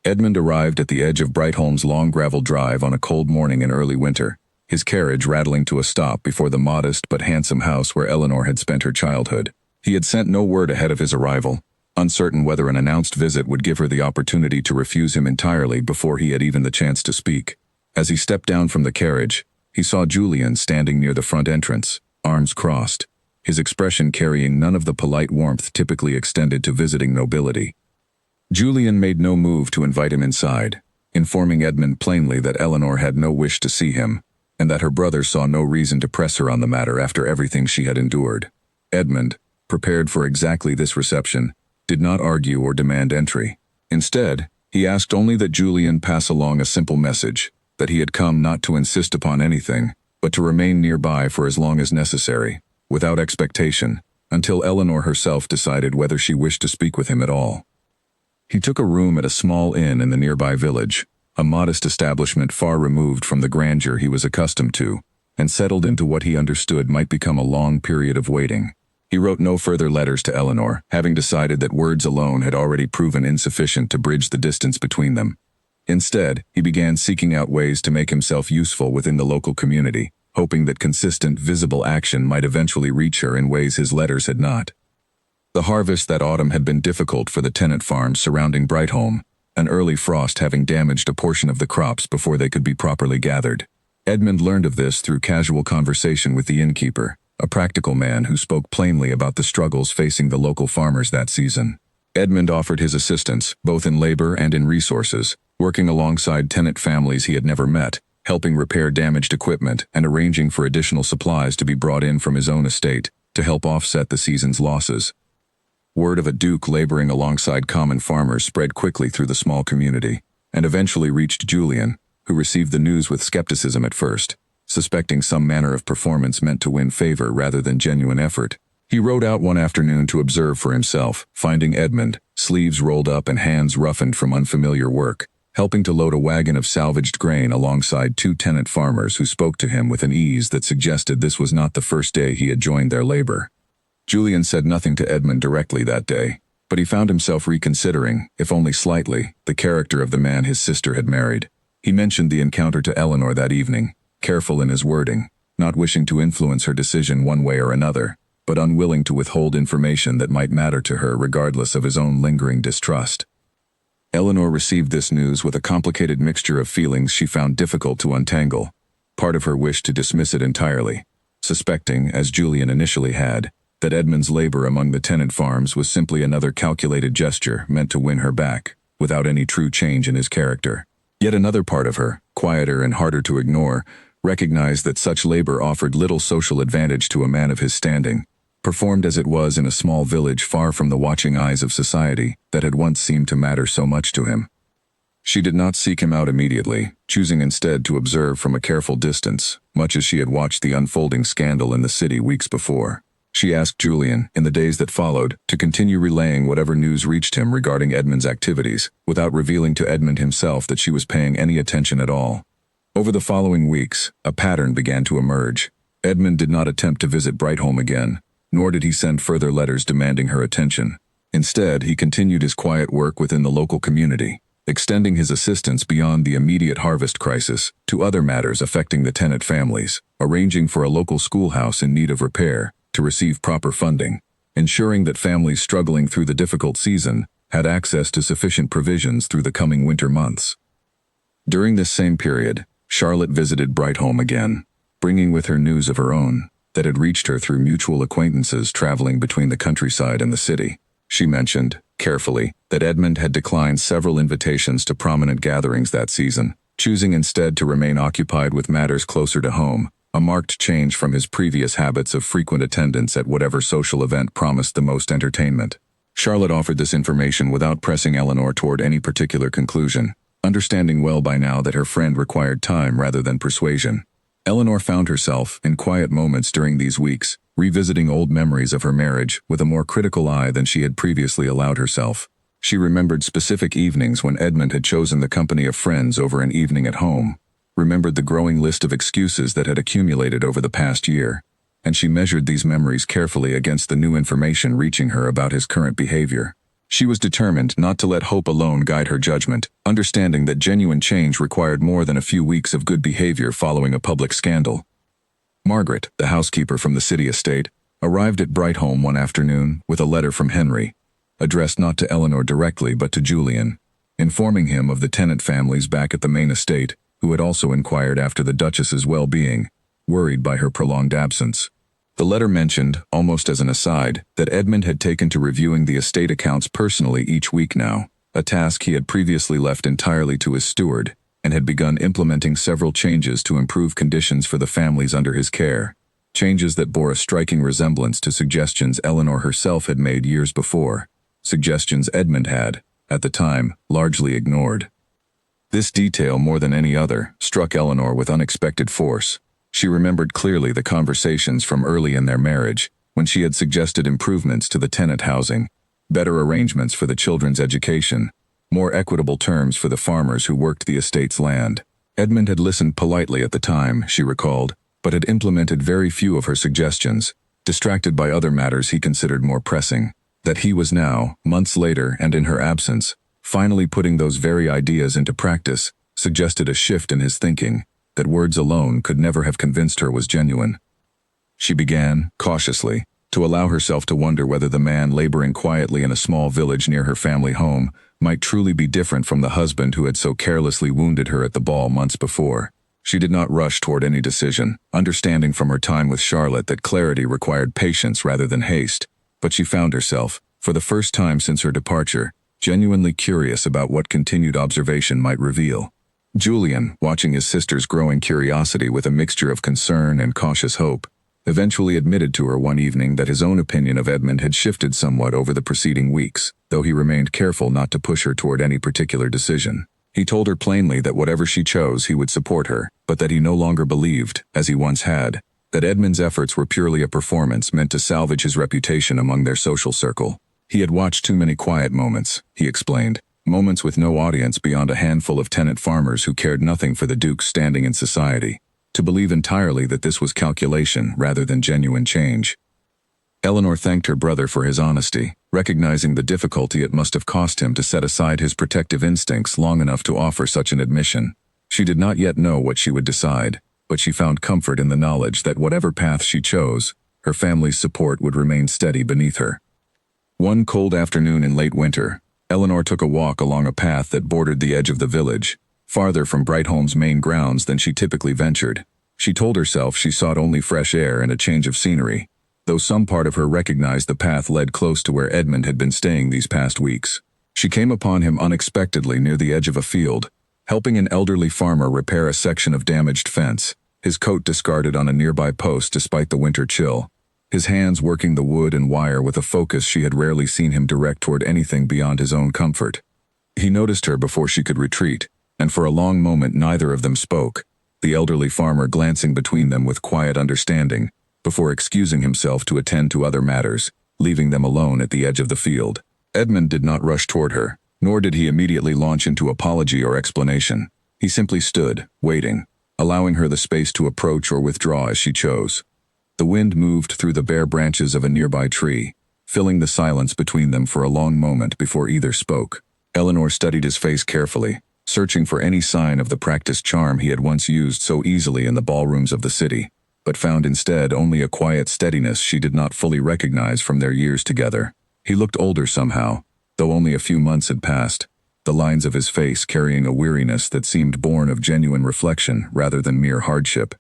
Edmund arrived at the edge of Brightholm's long gravel drive on a cold morning in early winter, his carriage rattling to a stop before the modest but handsome house where Eleanor had spent her childhood. He had sent no word ahead of his arrival, uncertain whether an announced visit would give her the opportunity to refuse him entirely before he had even the chance to speak. As he stepped down from the carriage, he saw Julian standing near the front entrance, arms crossed, his expression carrying none of the polite warmth typically extended to visiting nobility. Julian made no move to invite him inside, informing Edmund plainly that Eleanor had no wish to see him, and that her brother saw no reason to press her on the matter after everything she had endured. Edmund, prepared for exactly this reception, did not argue or demand entry. Instead, he asked only that Julian pass along a simple message, that he had come not to insist upon anything, but to remain nearby for as long as necessary, without expectation, until Eleanor herself decided whether she wished to speak with him at all. He took a room at a small inn in the nearby village, a modest establishment far removed from the grandeur he was accustomed to, and settled into what he understood might become a long period of waiting. He wrote no further letters to Eleanor, having decided that words alone had already proven insufficient to bridge the distance between them. Instead, he began seeking out ways to make himself useful within the local community, hoping that consistent, visible action might eventually reach her in ways his letters had not. The harvest that autumn had been difficult for the tenant farms surrounding Brightholme, an early frost having damaged a portion of the crops before they could be properly gathered. Edmund learned of this through casual conversation with the innkeeper, a practical man who spoke plainly about the struggles facing the local farmers that season. Edmund offered his assistance, both in labor and in resources, working alongside tenant families he had never met, helping repair damaged equipment and arranging for additional supplies to be brought in from his own estate to help offset the season's losses. Word of a duke laboring alongside common farmers spread quickly through the small community, and eventually reached Julian, who received the news with skepticism at first, suspecting some manner of performance meant to win favor rather than genuine effort. He rode out one afternoon to observe for himself, finding Edmund, sleeves rolled up and hands roughened from unfamiliar work, helping to load a wagon of salvaged grain alongside two tenant farmers who spoke to him with an ease that suggested this was not the first day he had joined their labor. Julian said nothing to Edmund directly that day, but he found himself reconsidering, if only slightly, the character of the man his sister had married. He mentioned the encounter to Eleanor that evening, careful in his wording, not wishing to influence her decision one way or another, but unwilling to withhold information that might matter to her regardless of his own lingering distrust. Eleanor received this news with a complicated mixture of feelings she found difficult to untangle. Part of her wished to dismiss it entirely, suspecting, as Julian initially had, that Edmund's labor among the tenant farms was simply another calculated gesture meant to win her back, without any true change in his character. Yet another part of her, quieter and harder to ignore, recognized that such labor offered little social advantage to a man of his standing, performed as it was in a small village far from the watching eyes of society that had once seemed to matter so much to him. She did not seek him out immediately, choosing instead to observe from a careful distance, much as she had watched the unfolding scandal in the city weeks before. She asked Julian, in the days that followed, to continue relaying whatever news reached him regarding Edmund's activities, without revealing to Edmund himself that she was paying any attention at all. Over the following weeks, a pattern began to emerge. Edmund did not attempt to visit Brightholme again, nor did he send further letters demanding her attention. Instead, he continued his quiet work within the local community, extending his assistance beyond the immediate harvest crisis to other matters affecting the tenant families, arranging for a local schoolhouse in need of repair to receive proper funding, ensuring that families struggling through the difficult season had access to sufficient provisions through the coming winter months. During this same period, Charlotte visited Brightholme again, bringing with her news of her own that had reached her through mutual acquaintances traveling between the countryside and the city. She mentioned, carefully, that Edmund had declined several invitations to prominent gatherings that season, choosing instead to remain occupied with matters closer to home, a marked change from his previous habits of frequent attendance at whatever social event promised the most entertainment. Charlotte offered this information without pressing Eleanor toward any particular conclusion, understanding well by now that her friend required time rather than persuasion. Eleanor found herself, in quiet moments during these weeks, revisiting old memories of her marriage with a more critical eye than she had previously allowed herself. She remembered specific evenings when Edmund had chosen the company of friends over an evening at home, remembered the growing list of excuses that had accumulated over the past year, and she measured these memories carefully against the new information reaching her about his current behavior. She was determined not to let hope alone guide her judgment, understanding that genuine change required more than a few weeks of good behavior following a public scandal. Margaret, the housekeeper from the city estate, arrived at Brightholme one afternoon with a letter from Henry, addressed not to Eleanor directly but to Julian, informing him of the tenant families back at the main estate, who had also inquired after the Duchess's well-being, worried by her prolonged absence. The letter mentioned, almost as an aside, that Edmund had taken to reviewing the estate accounts personally each week now, a task he had previously left entirely to his steward, and had begun implementing several changes to improve conditions for the families under his care, changes that bore a striking resemblance to suggestions Eleanor herself had made years before, suggestions Edmund had, at the time, largely ignored. This detail, more than any other, struck Eleanor with unexpected force. She remembered clearly the conversations from early in their marriage, when she had suggested improvements to the tenant housing, better arrangements for the children's education, more equitable terms for the farmers who worked the estate's land. Edmund had listened politely at the time, she recalled, but had implemented very few of her suggestions, distracted by other matters he considered more pressing. That he was now, months later and in her absence, finally putting those very ideas into practice, suggested a shift in his thinking that words alone could never have convinced her was genuine. She began, cautiously, to allow herself to wonder whether the man laboring quietly in a small village near her family home might truly be different from the husband who had so carelessly wounded her at the ball months before. She did not rush toward any decision, understanding from her time with Charlotte that clarity required patience rather than haste, but she found herself, for the first time since her departure, genuinely curious about what continued observation might reveal. Julian, watching his sister's growing curiosity with a mixture of concern and cautious hope, eventually admitted to her one evening that his own opinion of Edmund had shifted somewhat over the preceding weeks, though he remained careful not to push her toward any particular decision. He told her plainly that whatever she chose he would support her, but that he no longer believed, as he once had, that Edmund's efforts were purely a performance meant to salvage his reputation among their social circle. He had watched too many quiet moments, he explained, moments with no audience beyond a handful of tenant farmers who cared nothing for the Duke's standing in society, to believe entirely that this was calculation rather than genuine change. Eleanor thanked her brother for his honesty, recognizing the difficulty it must have cost him to set aside his protective instincts long enough to offer such an admission. She did not yet know what she would decide, but she found comfort in the knowledge that whatever path she chose, her family's support would remain steady beneath her. One cold afternoon in late winter, Eleanor took a walk along a path that bordered the edge of the village, farther from Brightholme's main grounds than she typically ventured. She told herself she sought only fresh air and a change of scenery, though some part of her recognized the path led close to where Edmund had been staying these past weeks. She came upon him unexpectedly near the edge of a field, helping an elderly farmer repair a section of damaged fence, his coat discarded on a nearby post despite the winter chill, his hands working the wood and wire with a focus she had rarely seen him direct toward anything beyond his own comfort. He noticed her before she could retreat, and for a long moment neither of them spoke, the elderly farmer glancing between them with quiet understanding, before excusing himself to attend to other matters, leaving them alone at the edge of the field. Edmund did not rush toward her, nor did he immediately launch into apology or explanation. He simply stood, waiting, allowing her the space to approach or withdraw as she chose. The wind moved through the bare branches of a nearby tree, filling the silence between them for a long moment before either spoke. Eleanor studied his face carefully, searching for any sign of the practiced charm he had once used so easily in the ballrooms of the city, but found instead only a quiet steadiness she did not fully recognize from their years together. He looked older somehow, though only a few months had passed, the lines of his face carrying a weariness that seemed born of genuine reflection rather than mere hardship.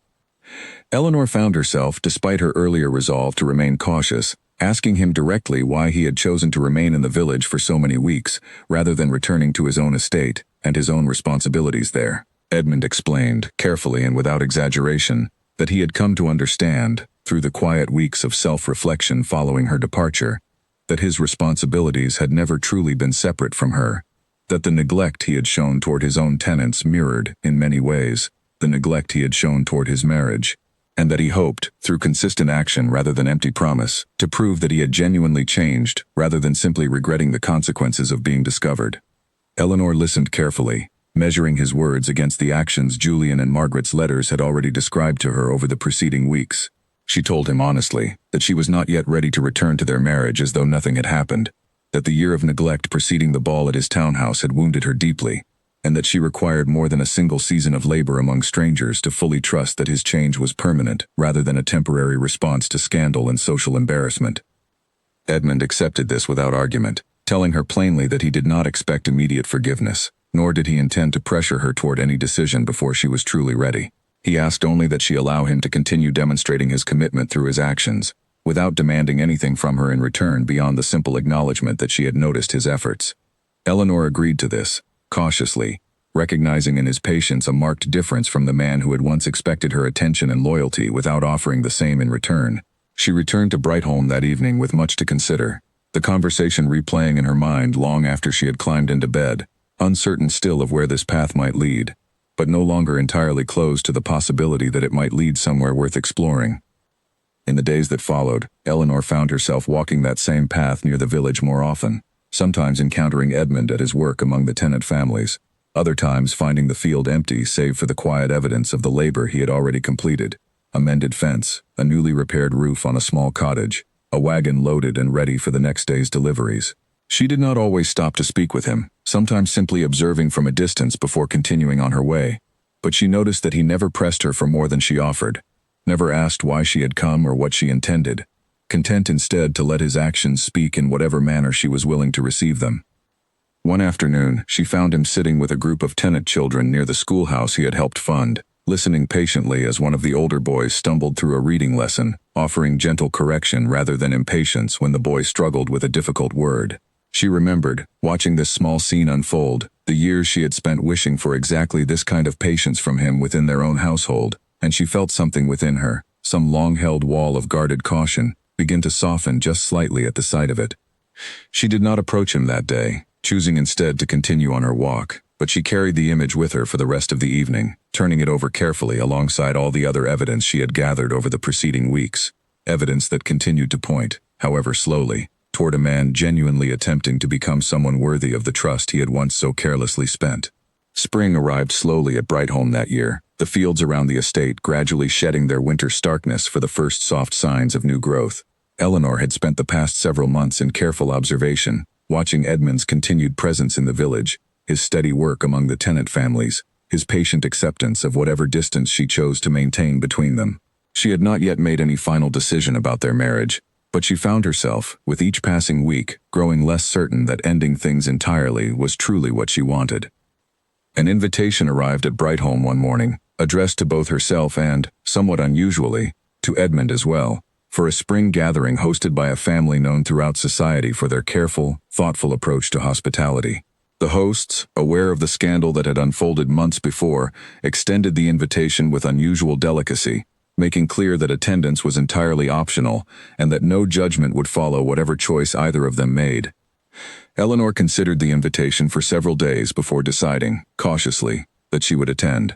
Eleanor found herself, despite her earlier resolve to remain cautious, asking him directly why he had chosen to remain in the village for so many weeks, rather than returning to his own estate and his own responsibilities there. Edmund explained, carefully and without exaggeration, that he had come to understand, through the quiet weeks of self-reflection following her departure, that his responsibilities had never truly been separate from her, that the neglect he had shown toward his own tenants mirrored, in many ways, the neglect he had shown toward his marriage, and that he hoped, through consistent action rather than empty promise, to prove that he had genuinely changed rather than simply regretting the consequences of being discovered. Eleanor listened carefully, measuring his words against the actions Julian and Margaret's letters had already described to her over the preceding weeks. She told him honestly that she was not yet ready to return to their marriage as though nothing had happened, that the year of neglect preceding the ball at his townhouse had wounded her deeply, and that she required more than a single season of labor among strangers to fully trust that his change was permanent rather than a temporary response to scandal and social embarrassment. Edmund accepted this without argument, telling her plainly that he did not expect immediate forgiveness, nor did he intend to pressure her toward any decision before she was truly ready. He asked only that she allow him to continue demonstrating his commitment through his actions, without demanding anything from her in return beyond the simple acknowledgement that she had noticed his efforts. Eleanor agreed to this, cautiously, recognizing in his patience a marked difference from the man who had once expected her attention and loyalty without offering the same in return. She returned to Brightholme that evening with much to consider, the conversation replaying in her mind long after she had climbed into bed, uncertain still of where this path might lead, but no longer entirely closed to the possibility that it might lead somewhere worth exploring. In the days that followed, Eleanor found herself walking that same path near the village more often, sometimes encountering Edmund at his work among the tenant families, other times finding the field empty save for the quiet evidence of the labor he had already completed: a mended fence, a newly repaired roof on a small cottage, a wagon loaded and ready for the next day's deliveries. She did not always stop to speak with him, sometimes simply observing from a distance before continuing on her way, but she noticed that he never pressed her for more than she offered, never asked why she had come or what she intended, content instead to let his actions speak in whatever manner she was willing to receive them. One afternoon, she found him sitting with a group of tenant children near the schoolhouse he had helped fund, listening patiently as one of the older boys stumbled through a reading lesson, offering gentle correction rather than impatience when the boy struggled with a difficult word. She remembered, watching this small scene unfold, the years she had spent wishing for exactly this kind of patience from him within their own household, and she felt something within her, some long-held wall of guarded caution, begin to soften just slightly at the sight of it. She did not approach him that day, choosing instead to continue on her walk, but she carried the image with her for the rest of the evening, turning it over carefully alongside all the other evidence she had gathered over the preceding weeks, evidence that continued to point, however slowly, toward a man genuinely attempting to become someone worthy of the trust he had once so carelessly spent. Spring arrived slowly at Brightholme that year, the fields around the estate gradually shedding their winter starkness for the first soft signs of new growth. Eleanor had spent the past several months in careful observation, watching Edmund's continued presence in the village, his steady work among the tenant families, his patient acceptance of whatever distance she chose to maintain between them. She had not yet made any final decision about their marriage, but she found herself, with each passing week, growing less certain that ending things entirely was truly what she wanted. An invitation arrived at Brightholme one morning, addressed to both herself and, somewhat unusually, to Edmund as well, for a spring gathering hosted by a family known throughout society for their careful, thoughtful approach to hospitality. The hosts, aware of the scandal that had unfolded months before, extended the invitation with unusual delicacy, making clear that attendance was entirely optional and that no judgment would follow whatever choice either of them made. Eleanor considered the invitation for several days before deciding, cautiously, that she would attend.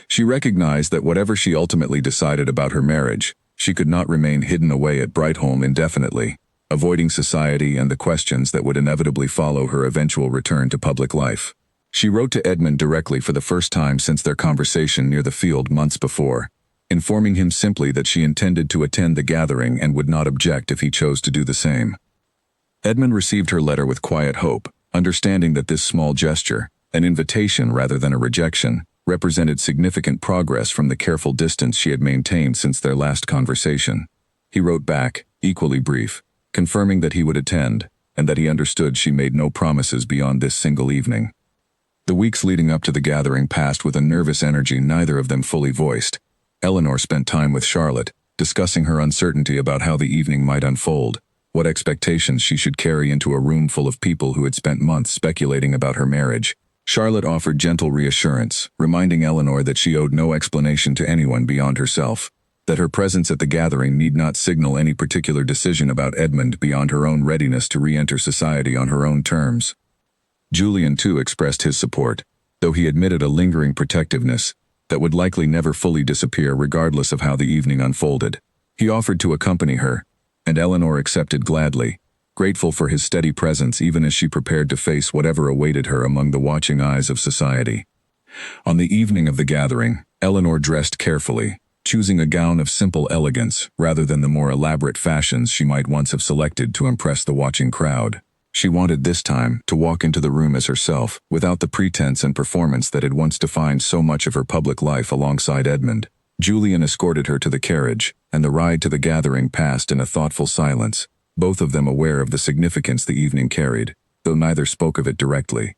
She recognized that whatever she ultimately decided about her marriage, she could not remain hidden away at Brightholme indefinitely, avoiding society and the questions that would inevitably follow her eventual return to public life. She wrote to Edmund directly for the first time since their conversation near the field months before, informing him simply that she intended to attend the gathering and would not object if he chose to do the same. Edmund received her letter with quiet hope, understanding that this small gesture, an invitation rather than a rejection, represented significant progress from the careful distance she had maintained since their last conversation. He wrote back, equally brief, confirming that he would attend, and that he understood she made no promises beyond this single evening. The weeks leading up to the gathering passed with a nervous energy neither of them fully voiced. Eleanor spent time with Charlotte, discussing her uncertainty about how the evening might unfold, what expectations she should carry into a room full of people who had spent months speculating about her marriage. Charlotte offered gentle reassurance, reminding Eleanor that she owed no explanation to anyone beyond herself, that her presence at the gathering need not signal any particular decision about Edmund beyond her own readiness to re-enter society on her own terms. Julian too expressed his support, though he admitted a lingering protectiveness that would likely never fully disappear regardless of how the evening unfolded. He offered to accompany her, and Eleanor accepted gladly, grateful for his steady presence even as she prepared to face whatever awaited her among the watching eyes of society. On the evening of the gathering, Eleanor dressed carefully, choosing a gown of simple elegance rather than the more elaborate fashions she might once have selected to impress the watching crowd. She wanted this time to walk into the room as herself, without the pretense and performance that had once defined so much of her public life alongside Edmund. Julian escorted her to the carriage, and the ride to the gathering passed in a thoughtful silence, both of them aware of the significance the evening carried, though neither spoke of it directly.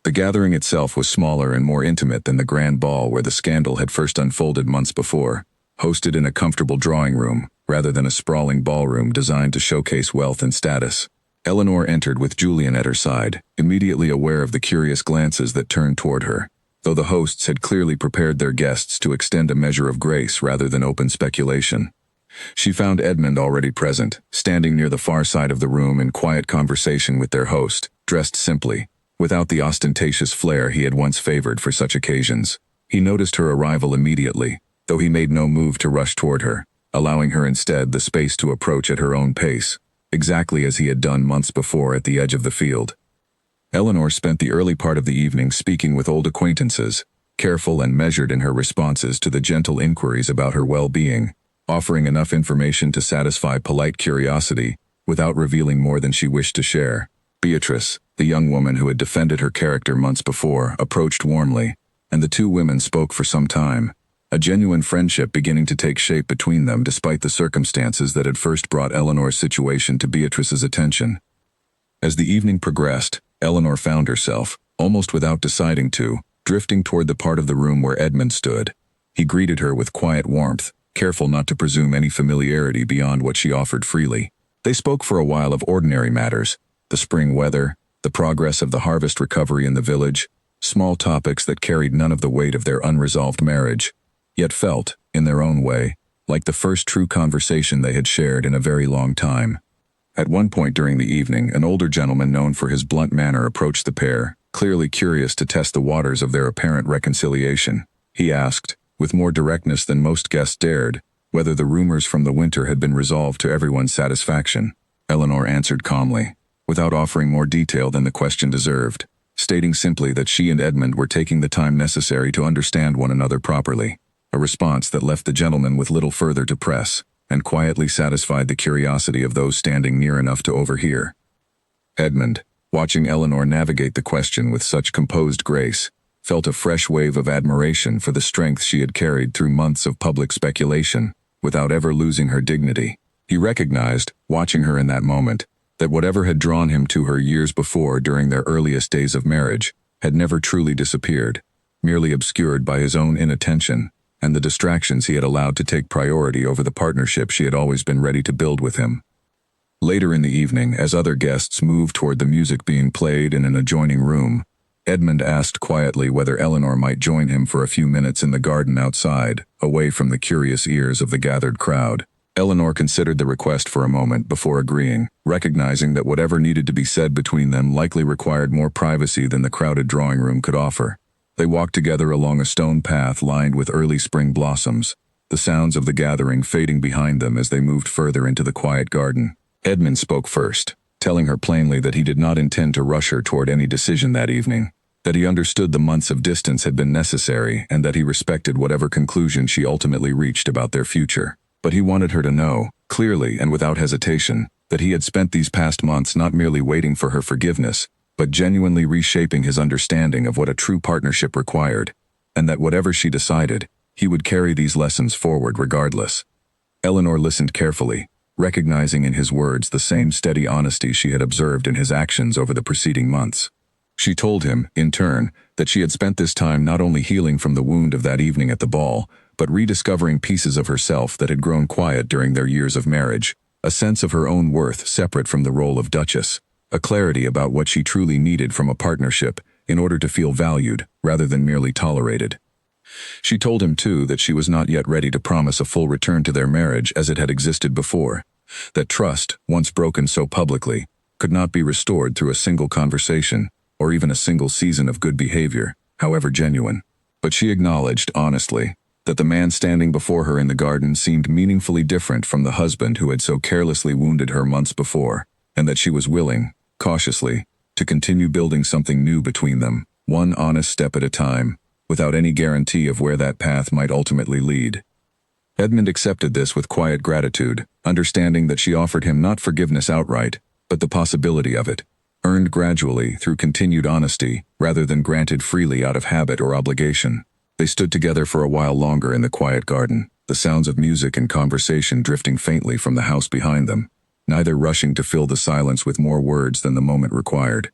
The gathering itself was smaller and more intimate than the grand ball where the scandal had first unfolded months before, hosted in a comfortable drawing room, rather than a sprawling ballroom designed to showcase wealth and status. Eleanor entered with Julian at her side, immediately aware of the curious glances that turned toward her, though the hosts had clearly prepared their guests to extend a measure of grace rather than open speculation. She found Edmund already present, standing near the far side of the room in quiet conversation with their host, dressed simply, without the ostentatious flair he had once favored for such occasions. He noticed her arrival immediately, though he made no move to rush toward her, allowing her instead the space to approach at her own pace, exactly as he had done months before at the edge of the field. Eleanor spent the early part of the evening speaking with old acquaintances, careful and measured in her responses to the gentle inquiries about her well-being, offering enough information to satisfy polite curiosity without revealing more than she wished to share. Beatrice, the young woman who had defended her character months before, approached warmly, and the two women spoke for some time, a genuine friendship beginning to take shape between them despite the circumstances that had first brought Eleanor's situation to Beatrice's attention. As the evening progressed, Eleanor found herself, almost without deciding to, drifting toward the part of the room where Edmund stood. He greeted her with quiet warmth, careful not to presume any familiarity beyond what she offered freely. They spoke for a while of ordinary matters, the spring weather, the progress of the harvest recovery in the village, small topics that carried none of the weight of their unresolved marriage, yet felt, in their own way, like the first true conversation they had shared in a very long time. At one point during the evening, an older gentleman known for his blunt manner approached the pair, clearly curious to test the waters of their apparent reconciliation. He asked, with more directness than most guests dared, whether the rumors from the winter had been resolved to everyone's satisfaction. Eleanor answered calmly, without offering more detail than the question deserved, stating simply that she and Edmund were taking the time necessary to understand one another properly, a response that left the gentleman with little further to press, and quietly satisfied the curiosity of those standing near enough to overhear. Edmund, watching Eleanor navigate the question with such composed grace, felt a fresh wave of admiration for the strength she had carried through months of public speculation, without ever losing her dignity. He recognized, watching her in that moment, that whatever had drawn him to her years before during their earliest days of marriage had never truly disappeared, merely obscured by his own inattention and the distractions he had allowed to take priority over the partnership she had always been ready to build with him. Later in the evening, as other guests moved toward the music being played in an adjoining room, Edmund asked quietly whether Eleanor might join him for a few minutes in the garden outside, away from the curious ears of the gathered crowd. Eleanor considered the request for a moment before agreeing, recognizing that whatever needed to be said between them likely required more privacy than the crowded drawing room could offer. They walked together along a stone path lined with early spring blossoms, the sounds of the gathering fading behind them as they moved further into the quiet garden. Edmund spoke first, telling her plainly that he did not intend to rush her toward any decision that evening, that he understood the months of distance had been necessary and that he respected whatever conclusion she ultimately reached about their future. But he wanted her to know, clearly and without hesitation, that he had spent these past months not merely waiting for her forgiveness, but genuinely reshaping his understanding of what a true partnership required, and that whatever she decided, he would carry these lessons forward regardless. Eleanor listened carefully, recognizing in his words the same steady honesty she had observed in his actions over the preceding months. She told him, in turn, that she had spent this time not only healing from the wound of that evening at the ball, but rediscovering pieces of herself that had grown quiet during their years of marriage, a sense of her own worth separate from the role of Duchess, a clarity about what she truly needed from a partnership in order to feel valued rather than merely tolerated. She told him, too, that she was not yet ready to promise a full return to their marriage as it had existed before, that trust, once broken so publicly, could not be restored through a single conversation or even a single season of good behavior, however genuine. But she acknowledged, honestly, that the man standing before her in the garden seemed meaningfully different from the husband who had so carelessly wounded her months before, and that she was willing, cautiously, to continue building something new between them, one honest step at a time, without any guarantee of where that path might ultimately lead. Edmund accepted this with quiet gratitude, understanding that she offered him not forgiveness outright, but the possibility of it, earned gradually through continued honesty, rather than granted freely out of habit or obligation. They stood together for a while longer in the quiet garden, the sounds of music and conversation drifting faintly from the house behind them, neither rushing to fill the silence with more words than the moment required.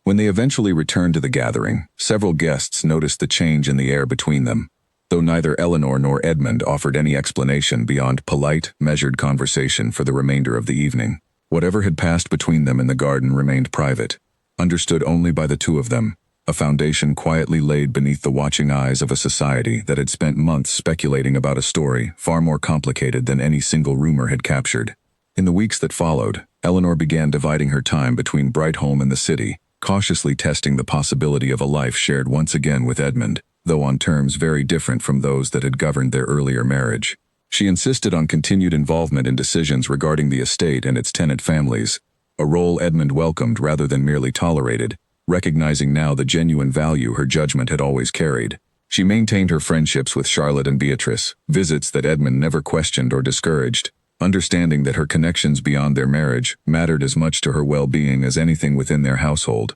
When they eventually returned to the gathering, several guests noticed the change in the air between them, though neither Eleanor nor Edmund offered any explanation beyond polite, measured conversation for the remainder of the evening. Whatever had passed between them in the garden remained private, understood only by the two of them, a foundation quietly laid beneath the watching eyes of a society that had spent months speculating about a story far more complicated than any single rumor had captured. In the weeks that followed, Eleanor began dividing her time between Brightholme and the city, cautiously testing the possibility of a life shared once again with Edmund, though on terms very different from those that had governed their earlier marriage. She insisted on continued involvement in decisions regarding the estate and its tenant families, a role Edmund welcomed rather than merely tolerated, recognizing now the genuine value her judgment had always carried. She maintained her friendships with Charlotte and Beatrice, visits that Edmund never questioned or discouraged, understanding that her connections beyond their marriage mattered as much to her well-being as anything within their household.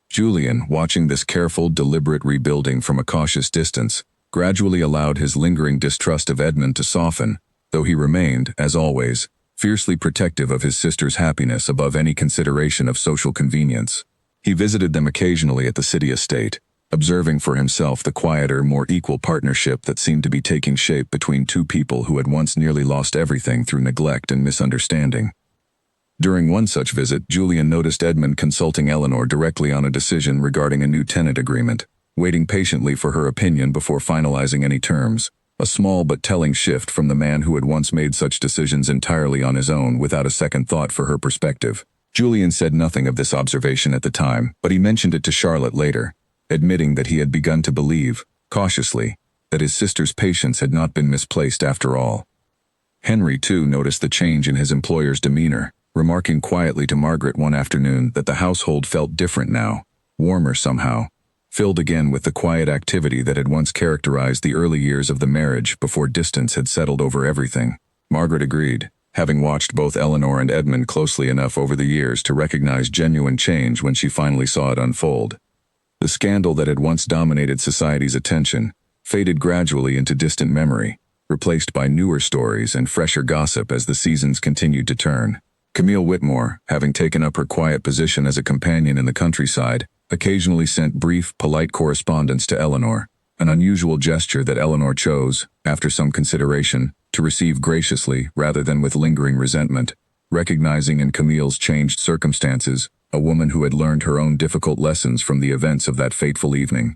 Julian, watching this careful, deliberate rebuilding from a cautious distance, gradually allowed his lingering distrust of Edmund to soften, though he remained, as always, fiercely protective of his sister's happiness above any consideration of social convenience. He visited them occasionally at the city estate, observing for himself the quieter, more equal partnership that seemed to be taking shape between two people who had once nearly lost everything through neglect and misunderstanding. During one such visit, Julian noticed Edmund consulting Eleanor directly on a decision regarding a new tenant agreement, waiting patiently for her opinion before finalizing any terms, a small but telling shift from the man who had once made such decisions entirely on his own without a second thought for her perspective. Julian said nothing of this observation at the time, but he mentioned it to Charlotte later, admitting that he had begun to believe, cautiously, that his sister's patience had not been misplaced after all. Henry, too, noticed the change in his employer's demeanor, remarking quietly to Margaret one afternoon that the household felt different now, warmer somehow, filled again with the quiet activity that had once characterized the early years of the marriage before distance had settled over everything. Margaret agreed, having watched both Eleanor and Edmund closely enough over the years to recognize genuine change when she finally saw it unfold. The scandal that had once dominated society's attention faded gradually into distant memory, replaced by newer stories and fresher gossip as the seasons continued to turn. Camille Whitmore, having taken up her quiet position as a companion in the countryside, occasionally sent brief, polite correspondence to Eleanor, an unusual gesture that Eleanor chose, after some consideration, to receive graciously rather than with lingering resentment, recognizing in Camille's changed circumstances a woman who had learned her own difficult lessons from the events of that fateful evening.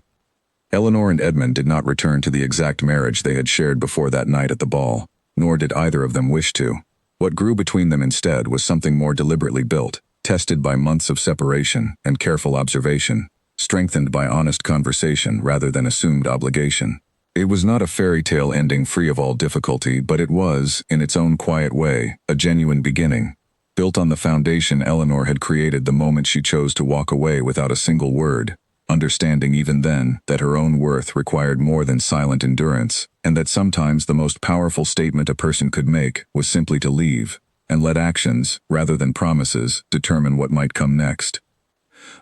Eleanor and Edmund did not return to the exact marriage they had shared before that night at the ball, nor did either of them wish to. What grew between them instead was something more deliberately built, tested by months of separation and careful observation, strengthened by honest conversation rather than assumed obligation. It was not a fairy tale ending free of all difficulty, but it was, in its own quiet way, a genuine beginning, built on the foundation Eleanor had created the moment she chose to walk away without a single word, understanding even then that her own worth required more than silent endurance, and that sometimes the most powerful statement a person could make was simply to leave, and let actions, rather than promises, determine what might come next.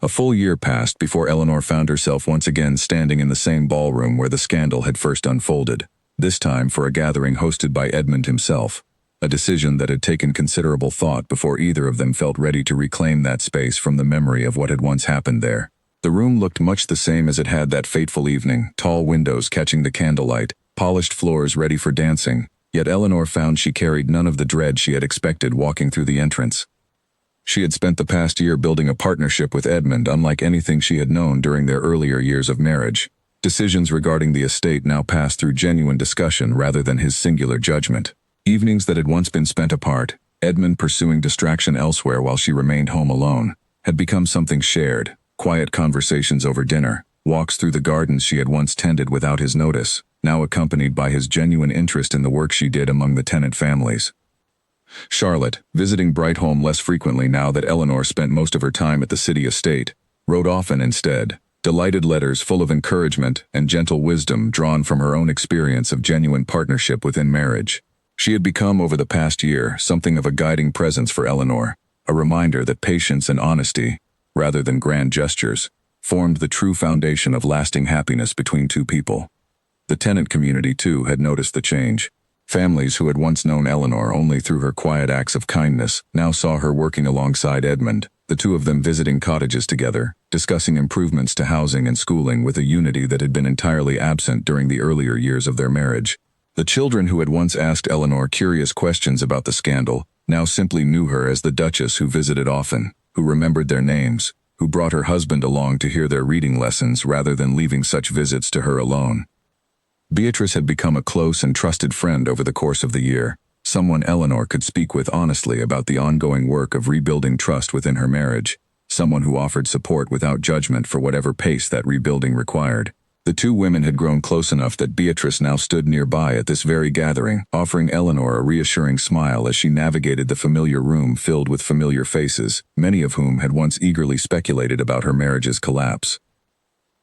A full year passed before Eleanor found herself once again standing in the same ballroom where the scandal had first unfolded, this time for a gathering hosted by Edmund himself, a decision that had taken considerable thought before either of them felt ready to reclaim that space from the memory of what had once happened there. The room looked much the same as it had that fateful evening, tall windows catching the candlelight, polished floors ready for dancing, yet Eleanor found she carried none of the dread she had expected walking through the entrance. She had spent the past year building a partnership with Edmund unlike anything she had known during their earlier years of marriage. Decisions regarding the estate now passed through genuine discussion rather than his singular judgment. Evenings that had once been spent apart, Edmund pursuing distraction elsewhere while she remained home alone, had become something shared, quiet conversations over dinner, walks through the gardens she had once tended without his notice, now accompanied by his genuine interest in the work she did among the tenant families. Charlotte, visiting Brightholme less frequently now that Eleanor spent most of her time at the city estate, wrote often instead, delighted letters full of encouragement and gentle wisdom drawn from her own experience of genuine partnership within marriage. She had become over the past year something of a guiding presence for Eleanor, a reminder that patience and honesty, rather than grand gestures, formed the true foundation of lasting happiness between two people. The tenant community, too, had noticed the change. Families who had once known Eleanor only through her quiet acts of kindness now saw her working alongside Edmund, the two of them visiting cottages together, discussing improvements to housing and schooling with a unity that had been entirely absent during the earlier years of their marriage. The children who had once asked Eleanor curious questions about the scandal now simply knew her as the Duchess who visited often, who remembered their names, who brought her husband along to hear their reading lessons rather than leaving such visits to her alone. Beatrice had become a close and trusted friend over the course of the year, someone Eleanor could speak with honestly about the ongoing work of rebuilding trust within her marriage, someone who offered support without judgment for whatever pace that rebuilding required. The two women had grown close enough that Beatrice now stood nearby at this very gathering, offering Eleanor a reassuring smile as she navigated the familiar room filled with familiar faces, many of whom had once eagerly speculated about her marriage's collapse.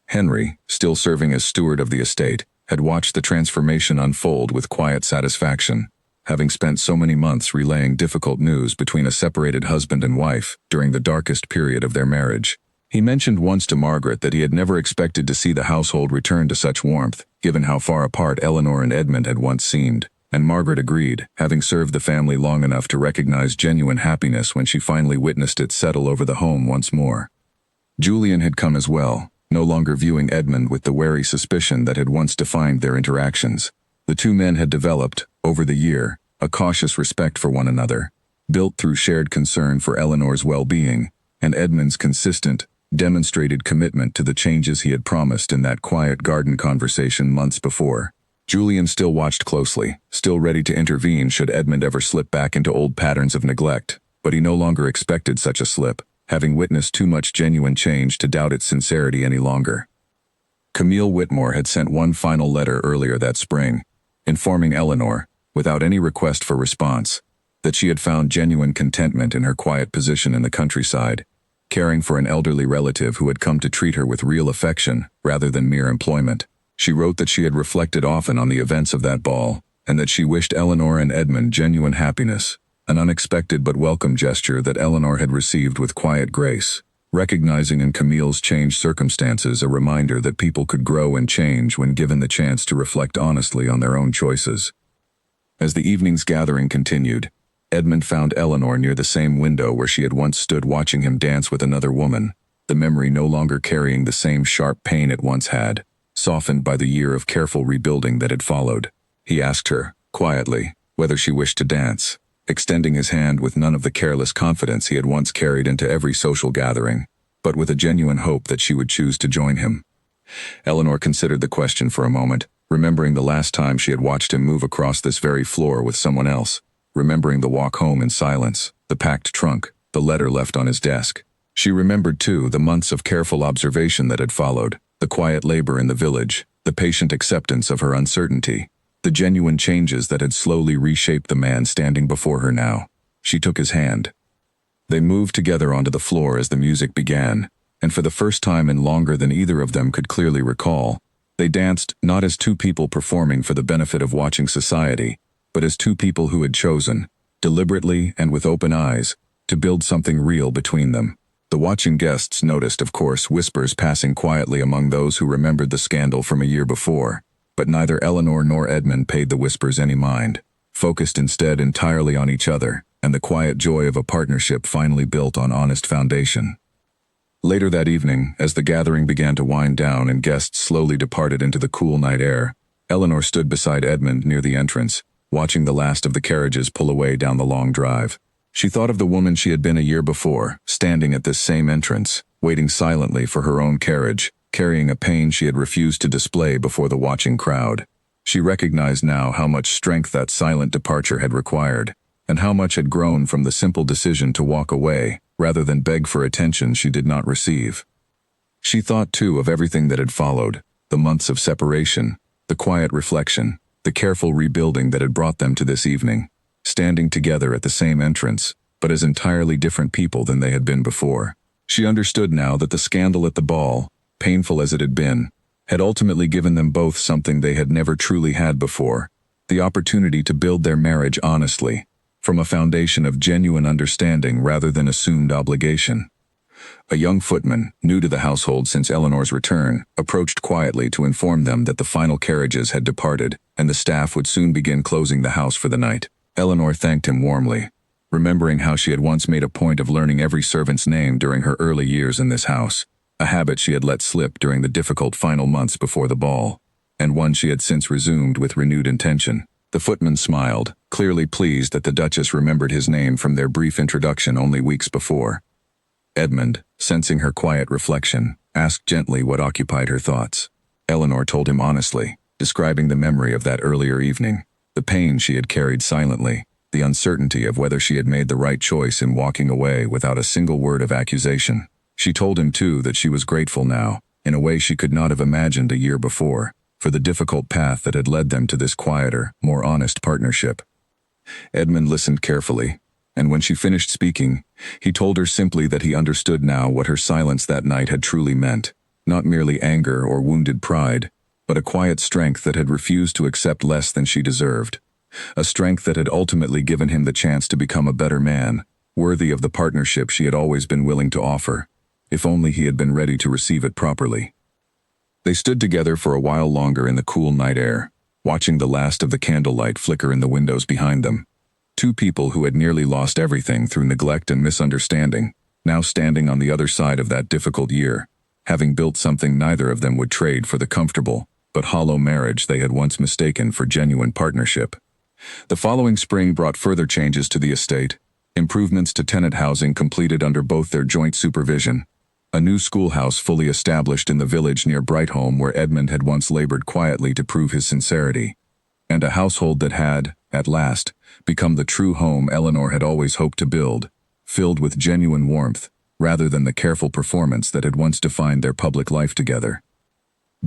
Henry, still serving as steward of the estate, had watched the transformation unfold with quiet satisfaction, having spent so many months relaying difficult news between a separated husband and wife during the darkest period of their marriage. He mentioned once to Margaret that he had never expected to see the household return to such warmth, given how far apart Eleanor and Edmund had once seemed, and Margaret agreed, having served the family long enough to recognize genuine happiness when she finally witnessed it settle over the home once more. Julian had come as well, no longer viewing Edmund with the wary suspicion that had once defined their interactions. The two men had developed, over the year, a cautious respect for one another, built through shared concern for Eleanor's well-being, and Edmund's consistent, demonstrated commitment to the changes he had promised in that quiet garden conversation months before. Julian still watched closely, still ready to intervene should Edmund ever slip back into old patterns of neglect, but he no longer expected such a slip, having witnessed too much genuine change to doubt its sincerity any longer. Camille Whitmore had sent one final letter earlier that spring, informing Eleanor, without any request for response, that she had found genuine contentment in her quiet position in the countryside, caring for an elderly relative who had come to treat her with real affection rather than mere employment. She wrote that she had reflected often on the events of that ball, and that she wished Eleanor and Edmund genuine happiness, an unexpected but welcome gesture that Eleanor had received with quiet grace, recognizing in Camille's changed circumstances a reminder that people could grow and change when given the chance to reflect honestly on their own choices. As the evening's gathering continued, Edmund found Eleanor near the same window where she had once stood watching him dance with another woman, the memory no longer carrying the same sharp pain it once had, softened by the year of careful rebuilding that had followed. He asked her, quietly, whether she wished to dance, extending his hand with none of the careless confidence he had once carried into every social gathering, but with a genuine hope that she would choose to join him. Eleanor considered the question for a moment, remembering the last time she had watched him move across this very floor with someone else, remembering the walk home in silence, the packed trunk, the letter left on his desk. She remembered, too, the months of careful observation that had followed, the quiet labor in the village, the patient acceptance of her uncertainty, the genuine changes that had slowly reshaped the man standing before her now. She took his hand. They moved together onto the floor as the music began, and for the first time in longer than either of them could clearly recall, they danced not as two people performing for the benefit of watching society, but as two people who had chosen, deliberately and with open eyes, to build something real between them. The watching guests noticed, of course, whispers passing quietly among those who remembered the scandal from a year before, but neither Eleanor nor Edmund paid the whispers any mind, focused instead entirely on each other and the quiet joy of a partnership finally built on honest foundation. Later that evening, as the gathering began to wind down and guests slowly departed into the cool night air, Eleanor stood beside Edmund near the entrance, watching the last of the carriages pull away down the long drive. She thought of the woman she had been a year before, standing at this same entrance, waiting silently for her own carriage, carrying a pain she had refused to display before the watching crowd. She recognized now how much strength that silent departure had required, and how much had grown from the simple decision to walk away, rather than beg for attention she did not receive. She thought, too, of everything that had followed, the months of separation, the quiet reflection, the careful rebuilding that had brought them to this evening, standing together at the same entrance, but as entirely different people than they had been before. She understood now that the scandal at the ball, painful as it had been, had ultimately given them both something they had never truly had before, the opportunity to build their marriage honestly, from a foundation of genuine understanding rather than assumed obligation. A young footman, new to the household since Eleanor's return, approached quietly to inform them that the final carriages had departed, and the staff would soon begin closing the house for the night. Eleanor thanked him warmly, remembering how she had once made a point of learning every servant's name during her early years in this house, a habit she had let slip during the difficult final months before the ball, and one she had since resumed with renewed intention. The footman smiled, clearly pleased that the Duchess remembered his name from their brief introduction only weeks before. Edmund, sensing her quiet reflection, asked gently what occupied her thoughts. Eleanor told him honestly, describing the memory of that earlier evening, the pain she had carried silently, the uncertainty of whether she had made the right choice in walking away without a single word of accusation. She told him, too, that she was grateful now, in a way she could not have imagined a year before, for the difficult path that had led them to this quieter, more honest partnership. Edmund listened carefully, and when she finished speaking, he told her simply that he understood now what her silence that night had truly meant, not merely anger or wounded pride, but a quiet strength that had refused to accept less than she deserved. A strength that had ultimately given him the chance to become a better man, worthy of the partnership she had always been willing to offer, if only he had been ready to receive it properly. They stood together for a while longer in the cool night air, watching the last of the candlelight flicker in the windows behind them. Two people who had nearly lost everything through neglect and misunderstanding, now standing on the other side of that difficult year, having built something neither of them would trade for the comfortable but hollow marriage they had once mistaken for genuine partnership. The following spring brought further changes to the estate, improvements to tenant housing completed under both their joint supervision, a new schoolhouse fully established in the village near Brightholme where Edmund had once labored quietly to prove his sincerity, and a household that had, at last, become the true home Eleanor had always hoped to build, filled with genuine warmth, rather than the careful performance that had once defined their public life together.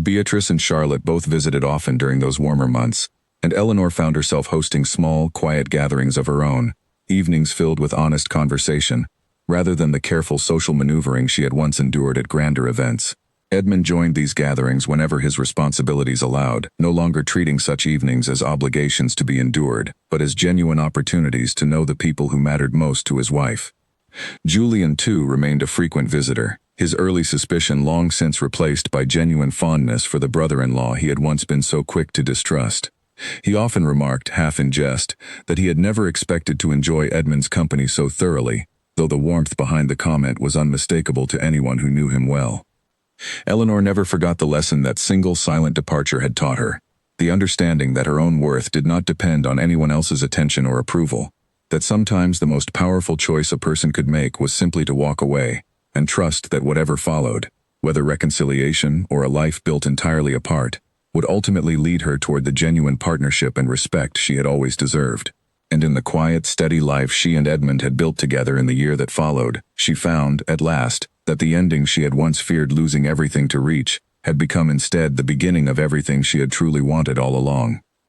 Beatrice and Charlotte both visited often during those warmer months, and Eleanor found herself hosting small, quiet gatherings of her own, evenings filled with honest conversation, rather than the careful social maneuvering she had once endured at grander events. Edmund joined these gatherings whenever his responsibilities allowed, no longer treating such evenings as obligations to be endured, but as genuine opportunities to know the people who mattered most to his wife. Julian, too, remained a frequent visitor, his early suspicion long since replaced by genuine fondness for the brother-in-law he had once been so quick to distrust. He often remarked, half in jest, that he had never expected to enjoy Edmund's company so thoroughly, though the warmth behind the comment was unmistakable to anyone who knew him well. Eleanor never forgot the lesson that single silent departure had taught her, the understanding that her own worth did not depend on anyone else's attention or approval, that sometimes the most powerful choice a person could make was simply to walk away, and trust that whatever followed, whether reconciliation or a life built entirely apart, would ultimately lead her toward the genuine partnership and respect she had always deserved. And in the quiet, steady life she and Edmund had built together in the year that followed, she found, at last, that the ending she had once feared losing everything to reach had become instead the beginning of everything she had truly wanted all along.